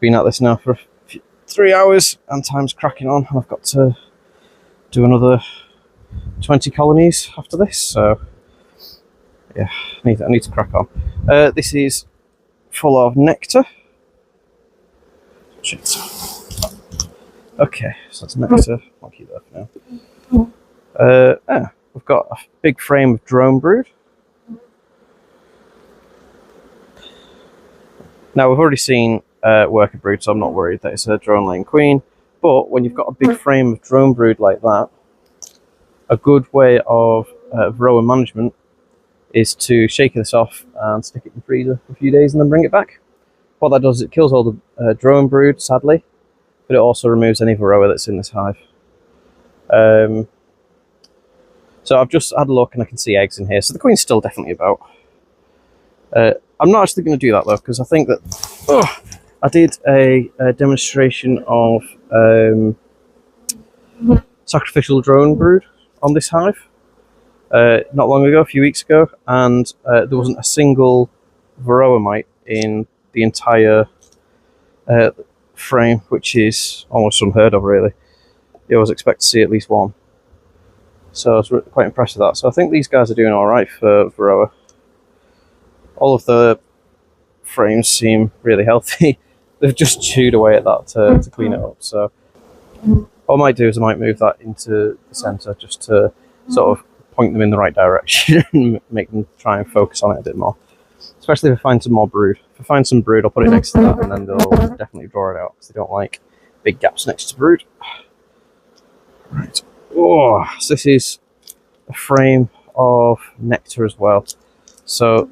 A: been at this now for 3 hours and time's cracking on, and I've got to do another 20 colonies after this, so yeah, I need to crack on. This is full of nectar. Shit. Okay, so that's nectar. I'll keep that for now. We've got a big frame of drone brood. Now we've already seen worker brood, so I'm not worried that it's a drone laying queen. But when you've got a big frame of drone brood like that, a good way of varroa management is to shake this off and stick it in the freezer for a few days and then bring it back. What that does is it kills all the drone brood, sadly, but it also removes any varroa that's in this hive. So I've just had a look and I can see eggs in here, so the queen's still definitely about. I'm not actually going to do that though, because I think that I did a demonstration of sacrificial drone brood on this hive not long ago, a few weeks ago, and there wasn't a single varroa mite in the entire frame, which is almost unheard of, really. You always expect to see at least one. So I was quite impressed with that. So I think these guys are doing all right for varroa. All of the frames seem really healthy. They've just chewed away at that to clean it up. So what I might do is I might move that into the centre just to sort of point them in the right direction and make them try and focus on it a bit more. Especially if I find some more brood. If I find some brood, I'll put it next to that, and then they'll definitely draw it out because they don't like big gaps next to brood. Right. Oh, so this is a frame of nectar as well. So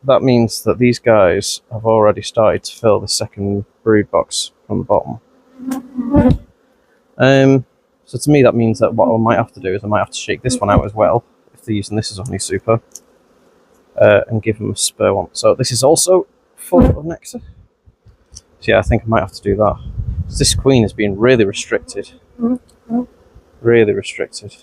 A: that means that these guys have already started to fill the second brood box from the bottom. So to me that means that what I might have to do is I might have to shake this one out as well, if they're using this as honey super, and give them a spare one. So this is also full of nectar. So yeah, I think I might have to do that. This queen has been really restricted. Really restricted.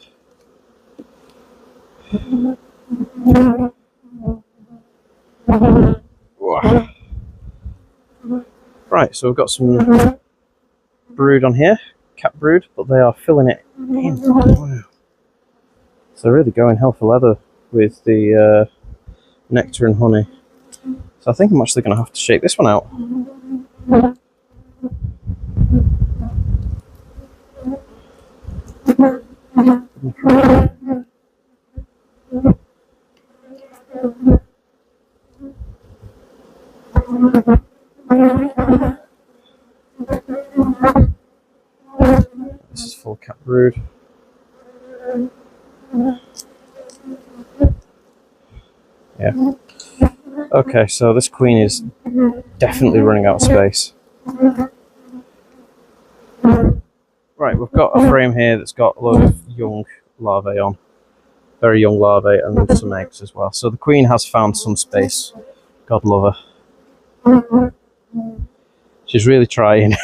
A: Right, so we've got some brood on here, cat brood, but they are filling it in. Wow. So they're really going hell for leather with the nectar and honey. So I think I'm actually going to have to shake this one out. This is full cap brood. Yeah. Okay, so this queen is definitely running out of space. Right, we've got a frame here that's got a load of young larvae on. Very young larvae and some eggs as well. So the queen has found some space. God love her. She's really trying.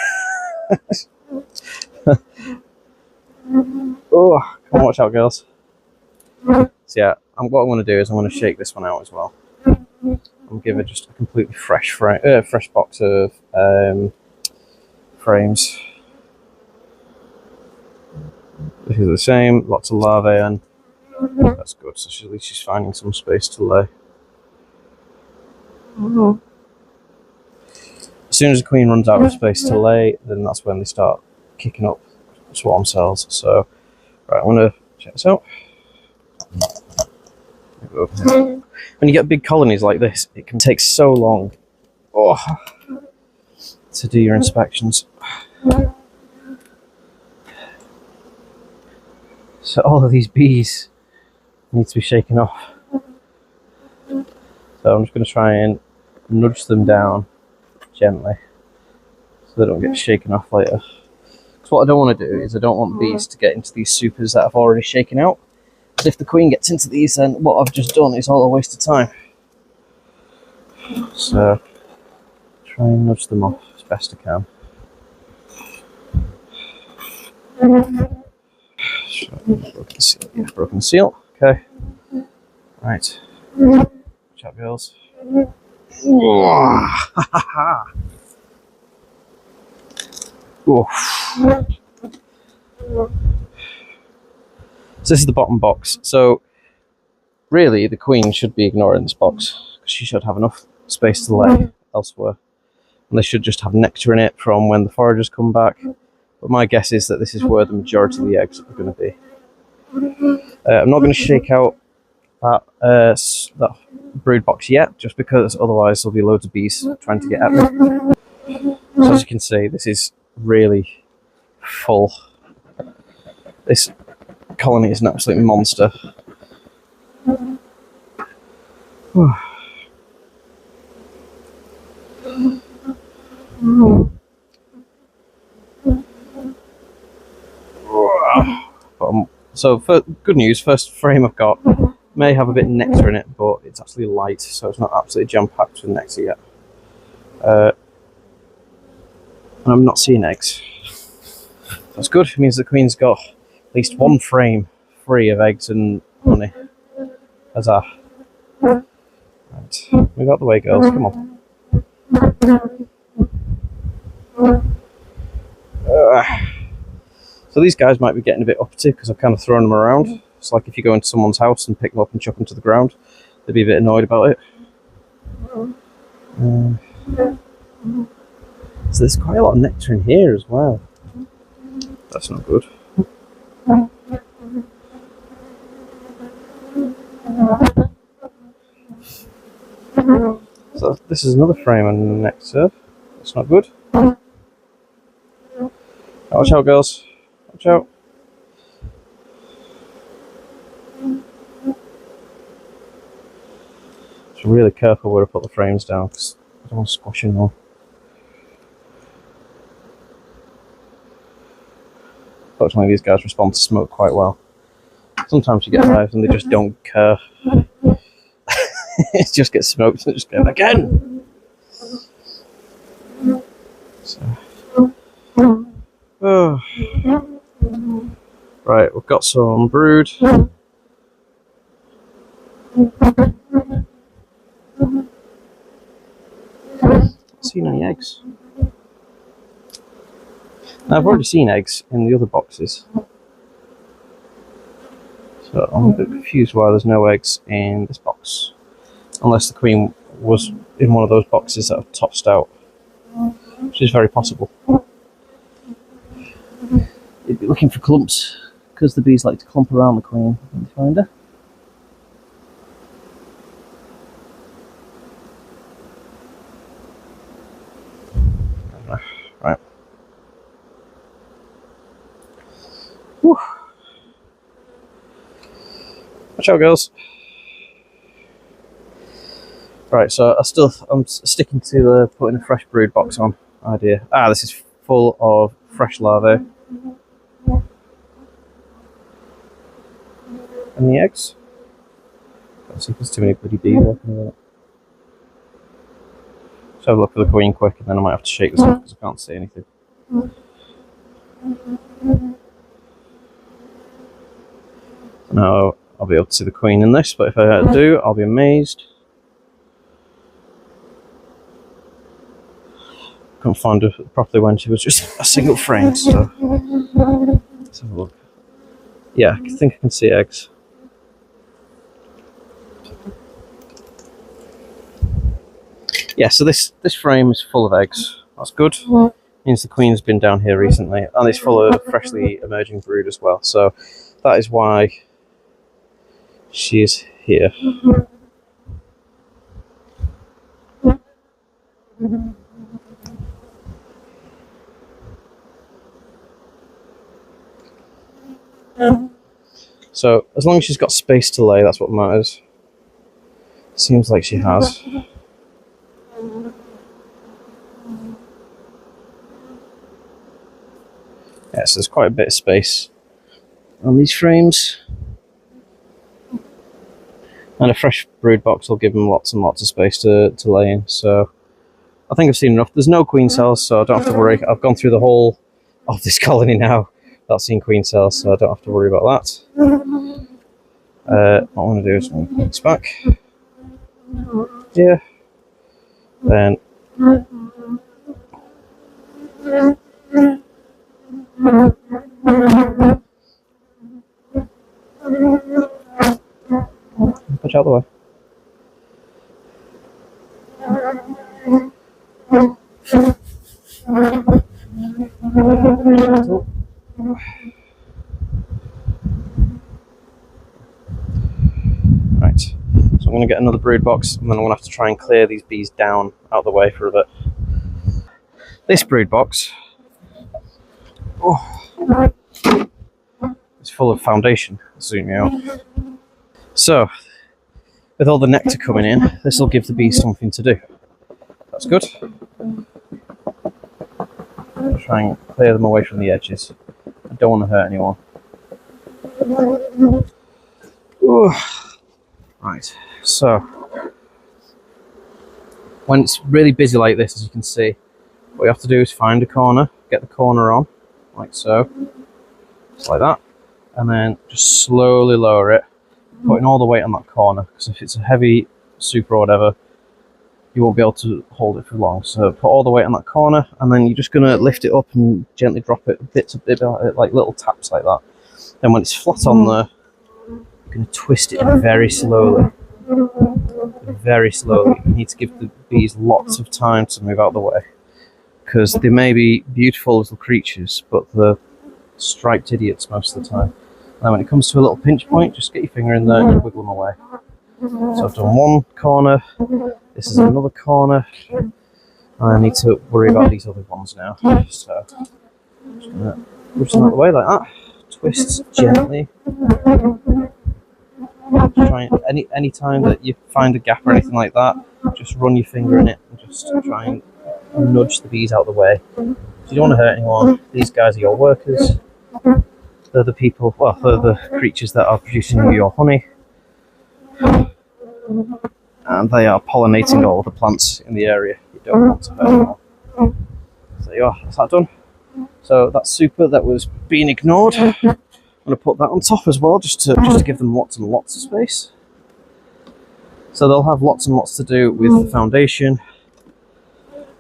A: Oh, come on, watch out, girls. So yeah, what I'm going to do is I'm going to shake this one out as well. I'll give her just a completely fresh box of frames. This is the same, lots of larvae, and that's good. So at least she's finding some space to lay. As soon as the queen runs out of space to lay, then that's when they start kicking up swarm cells. So, right, I'm going to check this out. When you get big colonies like this, it can take so long to do your inspections. So all of these bees need to be shaken off. So I'm just going to try and nudge them down gently so they don't get shaken off later. Because what I don't want to do is I don't want bees to get into these supers that I've already shaken out. Because if the queen gets into these, then what I've just done is all a waste of time. So try and nudge them off as best I can. Broken seal. Yeah, broken seal. Okay. Right. Watch out, girls. So this is the bottom box. So really, the queen should be ignoring this box because she should have enough space to lay elsewhere, and they should just have nectar in it from when the foragers come back. But my guess is that this is where the majority of the eggs are going to be. I'm not going to shake out that brood box yet, just because otherwise there'll be loads of bees trying to get at me. So as you can see, this is really full. This colony is an absolute monster. So for good news, first frame I've got may have a bit of nectar in it, but it's actually light, so it's not absolutely jam-packed with nectar yet. And I'm not seeing eggs. That's good. It means the queen's got at least one frame free of eggs and honey. Huzzah. Right, we got the way, girls. Come on. So these guys might be getting a bit uppity because I've kind of thrown them around. It's like if you go into someone's house and pick them up and chuck them to the ground, they'd be a bit annoyed about it. So there's quite a lot of nectar in here as well. That's not good. So this is another frame of nectar. That's not good. Watch out, girls. Watch out. Just really careful where I put the frames down because I don't want to squash them all. Fortunately, these guys respond to smoke quite well. Sometimes you get hives and they just don't care. It just gets smoked and just go again. So. Oh. Right, we've got some brood. Seen any eggs? Now, I've already seen eggs in the other boxes, so I'm a bit confused why there's no eggs in this box, unless the queen was in one of those boxes that have tossed out, which is very possible. You'd be looking for clumps because the bees like to clump around the queen when they find her. Right. Whew. Watch out, girls. Right, so I'm sticking to the putting a fresh brood box on idea. This is full of fresh larvae. And the eggs? Let's see if there's too many bloody bees working with it. Let's have a look for the queen quick, and then I might have to shake this off because I can't see anything. Now I'll be able to see the queen in this, but if I do, I'll be amazed. Couldn't find her properly when she was just a single frame, so let's have a look. Yeah, I think I can see eggs. Yeah, so this frame is full of eggs. That's good. Means the queen's been down here recently, and it's full of freshly emerging brood as well. So that is why she's here. So as long as she's got space to lay, that's what matters. Seems like she has. Yes, there's quite a bit of space on these frames. And a fresh brood box will give them lots and lots of space to lay in. So I think I've seen enough. There's no queen cells, so I don't have to worry. I've gone through the whole of this colony now without seeing queen cells, so I don't have to worry about that. What I want to do is put this back. Yeah. Then push out the way. Right, so I'm going to get another brood box, and then I'm going to have to try and clear these bees down out of the way for a bit. This brood box is full of foundation. I'll zoom you out. So, with all the nectar coming in, this will give the bees something to do. That's good. Try and clear them away from the edges. I don't want to hurt anyone. Ooh. Right, so when it's really busy like this, as you can see, what you have to do is find a corner, get the corner on, like so, just like that, and then just slowly lower it, putting all the weight on that corner, because if it's a heavy soup or whatever, you won't be able to hold it for long. So put all the weight on that corner, and then you're just going to lift it up and gently drop it bits a bit, like little taps like that. Then when it's flat on there, you're going to twist it very slowly. Very slowly. You need to give the bees lots of time to move out of the way, because they may be beautiful little creatures, but they're striped idiots most of the time. And when it comes to a little pinch point, just get your finger in there and wiggle them away. So I've done one corner, this is another corner, and I need to worry about these other ones now. So I'm just going to push them out of the way like that, twist gently. Try any time that you find a gap or anything like that, just run your finger in it and just try and nudge the bees out of the way. You don't want to hurt anyone. These guys are your workers. They're the people, well, they're the creatures that are producing you your honey. And they are pollinating all the plants in the area. You don't want to hurt them all. So there you are, that's that done. So that's super, that was being ignored. I'm going to put that on top as well, just to give them lots and lots of space. So they'll have lots and lots to do with the foundation.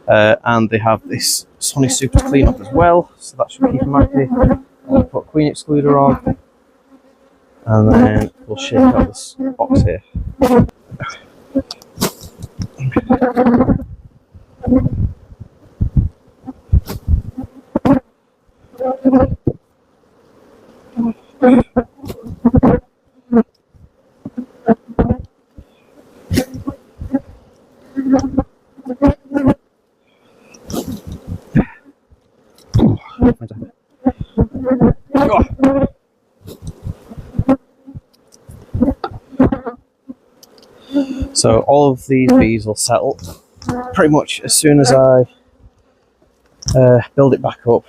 A: And they have this honey super to clean up as well, so that should keep them happy. I'll put a queen excluder on, and then we'll shake out this box here. So all of these bees will settle pretty much as soon as I build it back up.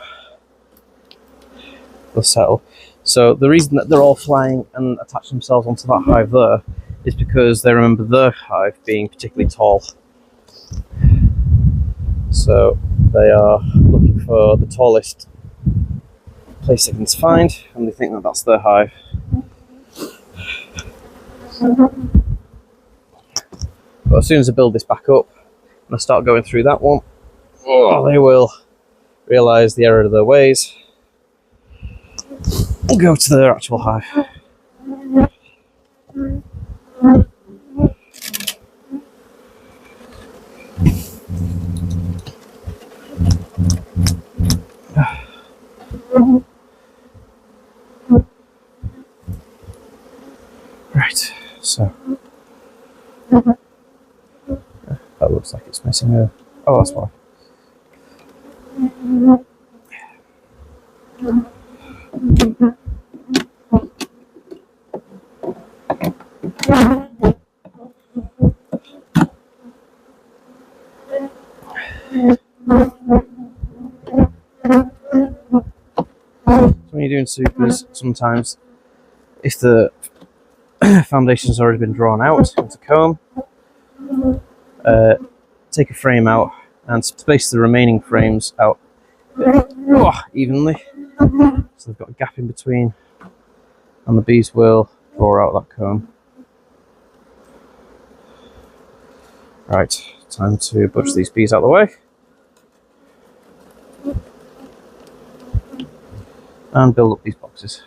A: They'll settle. So the reason that they're all flying and attach themselves onto that hive there is because they remember their hive being particularly tall. So they are looking for the tallest place they can find, and they think that that's their hive. But as soon as I build this back up and I start going through that one, they will realise the error of their ways and go to their actual hive. Right, so that looks like it's missing a... Oh, that's why. So when you're doing supers, sometimes if the foundation's already been drawn out with a comb, take a frame out and space the remaining frames out evenly, so they've got a gap in between, and the bees will draw out that comb. Right, time to budge these bees out of the way and build up these boxes.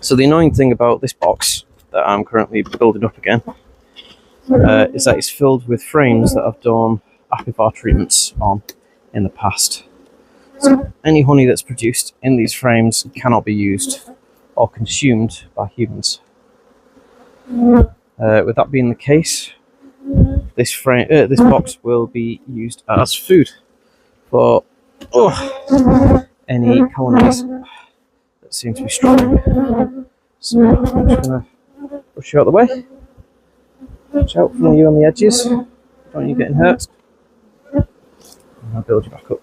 A: So the annoying thing about this box that I'm currently building up again is that it's filled with frames that I've done apivar treatments on in the past. So any honey that's produced in these frames cannot be used or consumed by humans. With that being the case, this box will be used as food for any colonies that seem to be struggling. So I'm just going to push you out of the way. Watch out for you on the edges. Don't want you getting hurt. And I'll build you back up.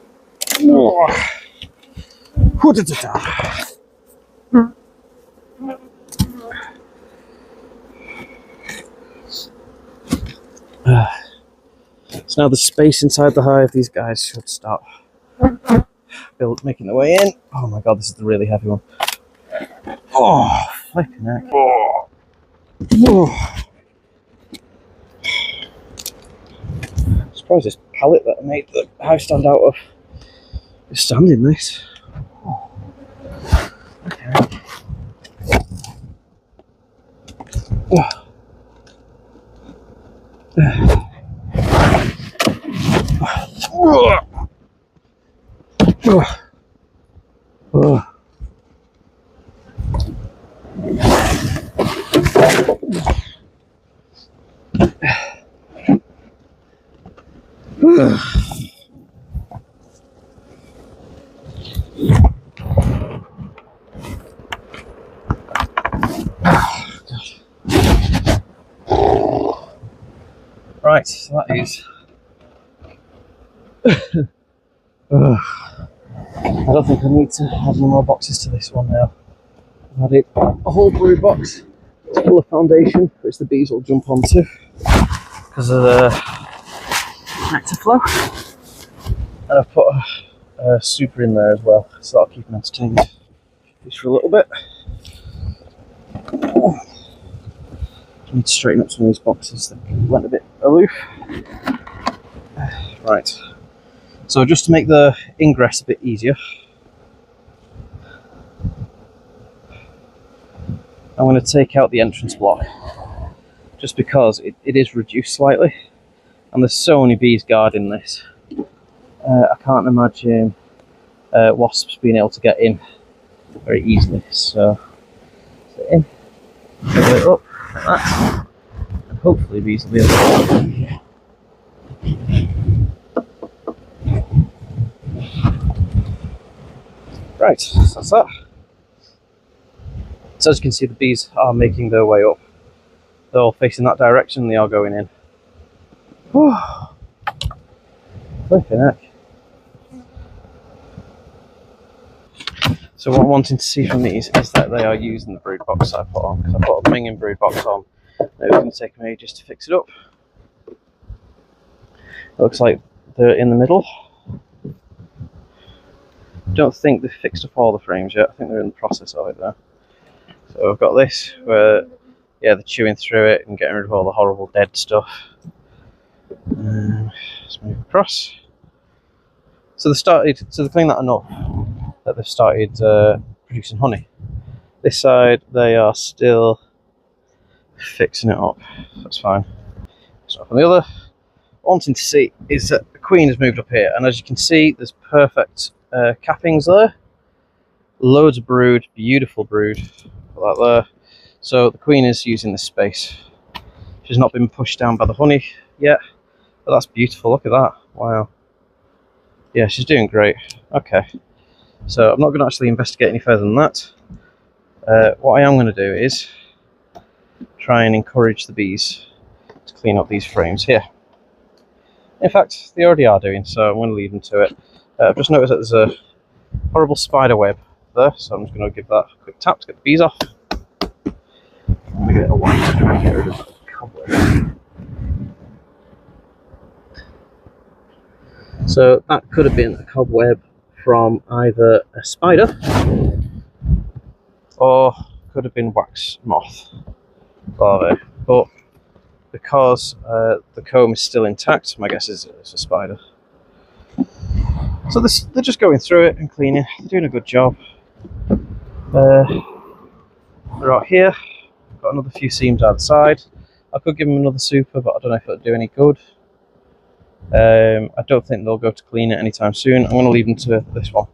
A: So now the space inside the hive, these guys should start making their way in. Oh my god, this is the really heavy one. Oh, flipping heck. Oh. I'm surprised this pallet that I made the hive stand out of is standing this. Oh. Okay. Right, so that is. I don't think I need to add any more boxes to this one now. I've added a whole brood box. It's full of foundation, which the bees will jump onto because of the nectar flow. And I've put a super in there as well, so that'll keep them entertained just for a little bit. I need to straighten up some of these boxes that went a bit aloof. Right, so just to make the ingress a bit easier, I'm going to take out the entrance block, just because it is reduced slightly, and there's so many bees guarding this. I can't imagine wasps being able to get in very easily, so in, put it up like that, and hopefully bees will be able to. Right, so that's that. So as you can see, the bees are making their way up. They're all facing that direction, they are going in. Whew. Flipping heck. So what I'm wanting to see from these is that they are using the brood box I put on, because I put a minging brood box on. It was going to take me ages to fix it up. It looks like they're in the middle. Don't think they've fixed up all the frames yet. I think they're in the process of it though. So I've got this where, yeah, they're chewing through it and getting rid of all the horrible dead stuff. Let's move across. So they've cleaned that enough that they've started producing honey. This side, they are still fixing it up. That's fine. So on the other, wanting to see is that the queen has moved up here, and as you can see, there's perfect cappings there. Loads of brood, beautiful brood, like there. So the queen is using this space. She's not been pushed down by the honey yet, but that's beautiful. Look at that! Wow. Yeah, she's doing great. Okay, so I'm not going to actually investigate any further than that. What I am going to do is try and encourage the bees to clean up these frames here. In fact, they already are doing, so I'm going to leave them to it. I've just noticed that there's a horrible spider web there, so I'm just going to give that a quick tap to get the bees off. I'm going to get a wipe to try and get rid of that cobweb. So that could have been a cobweb from either a spider or could have been wax moth larvae, but because the comb is still intact, my guess is it's a spider. So they're just going through it and cleaning. They're doing a good job. They're out here. Got another few seams either side. I could give them another super, but I don't know if it'll do any good. I don't think they'll go to clean it anytime soon. I'm going to leave them to this one.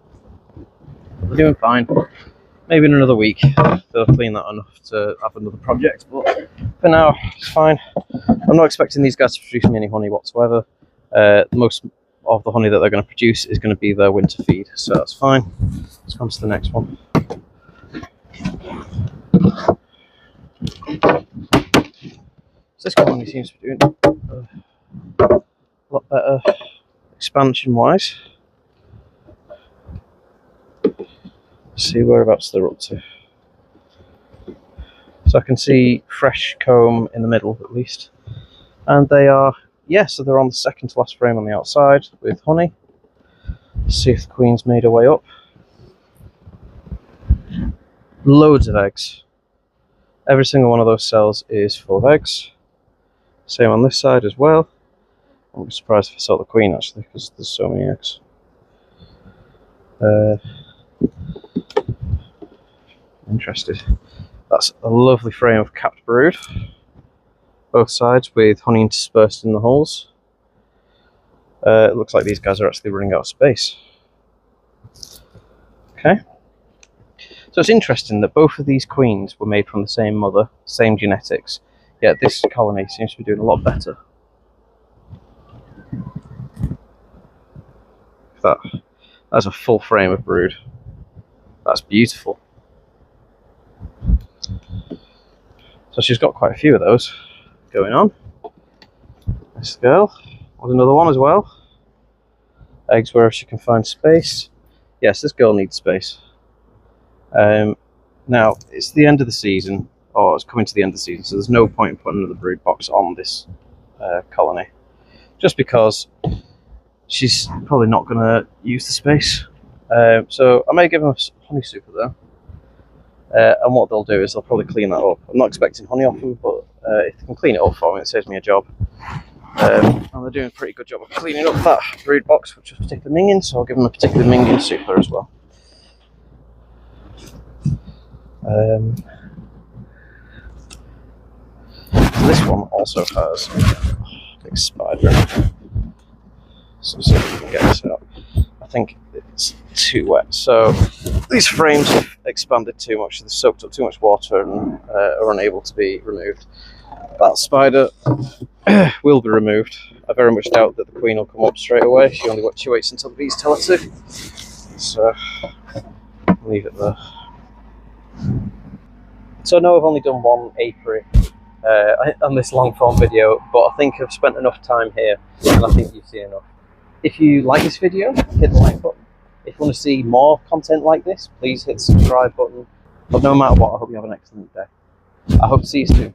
A: They're doing fine. Maybe in another week they'll clean that enough to have another project, but for now it's fine. I'm not expecting these guys to produce me any honey whatsoever. Most of the honey that they're going to produce is going to be their winter feed, so that's fine. Let's come to the next one. So this colony seems to be doing a lot better expansion wise. See whereabouts they're up to. So I can see fresh comb in the middle at least, and they are, yeah, so they're on the second to last frame on the outside with honey. Let's see if the queen's made her way up. Loads of eggs. Every single one of those cells is full of eggs. Same on this side as well. I'm surprised if I saw the queen actually, because there's so many eggs. Interested. That's a lovely frame of capped brood, both sides with honey interspersed in the holes. It looks like these guys are actually running out of space. Okay, so it's interesting that both of these queens were made from the same mother, same genetics, yet this colony seems to be doing a lot better. That's a full frame of brood. That's beautiful. So she's got quite a few of those going on. This girl was another one as well. Eggs wherever she can find space. Yes, this girl needs space. Now it's the end of the season, or it's coming to the end of the season, so there's no point in putting another brood box on this colony, just because she's probably not going to use the space. So I may give them a honey super though. And what they'll do is they'll probably clean that up. I'm not expecting honey off them, but if they can clean it up for me, it saves me a job. And they're doing a pretty good job of cleaning up that brood box, which was particularly minging, so I'll give them a particularly minging super as well. This one also has a big spider. So see if we can get this out. I think it's too wet. So these frames have expanded too much, they've soaked up too much water and are unable to be removed. That spider will be removed. I very much doubt that the queen will come up straight away. She waits until the bees tell her to. So leave it there. So I know I've only done one apiary on this long form video, but I think I've spent enough time here and I think you've seen enough. If you like this video, hit the like button. If you want to see more content like this, please hit the subscribe button. But no matter what, I hope you have an excellent day. I hope to see you soon.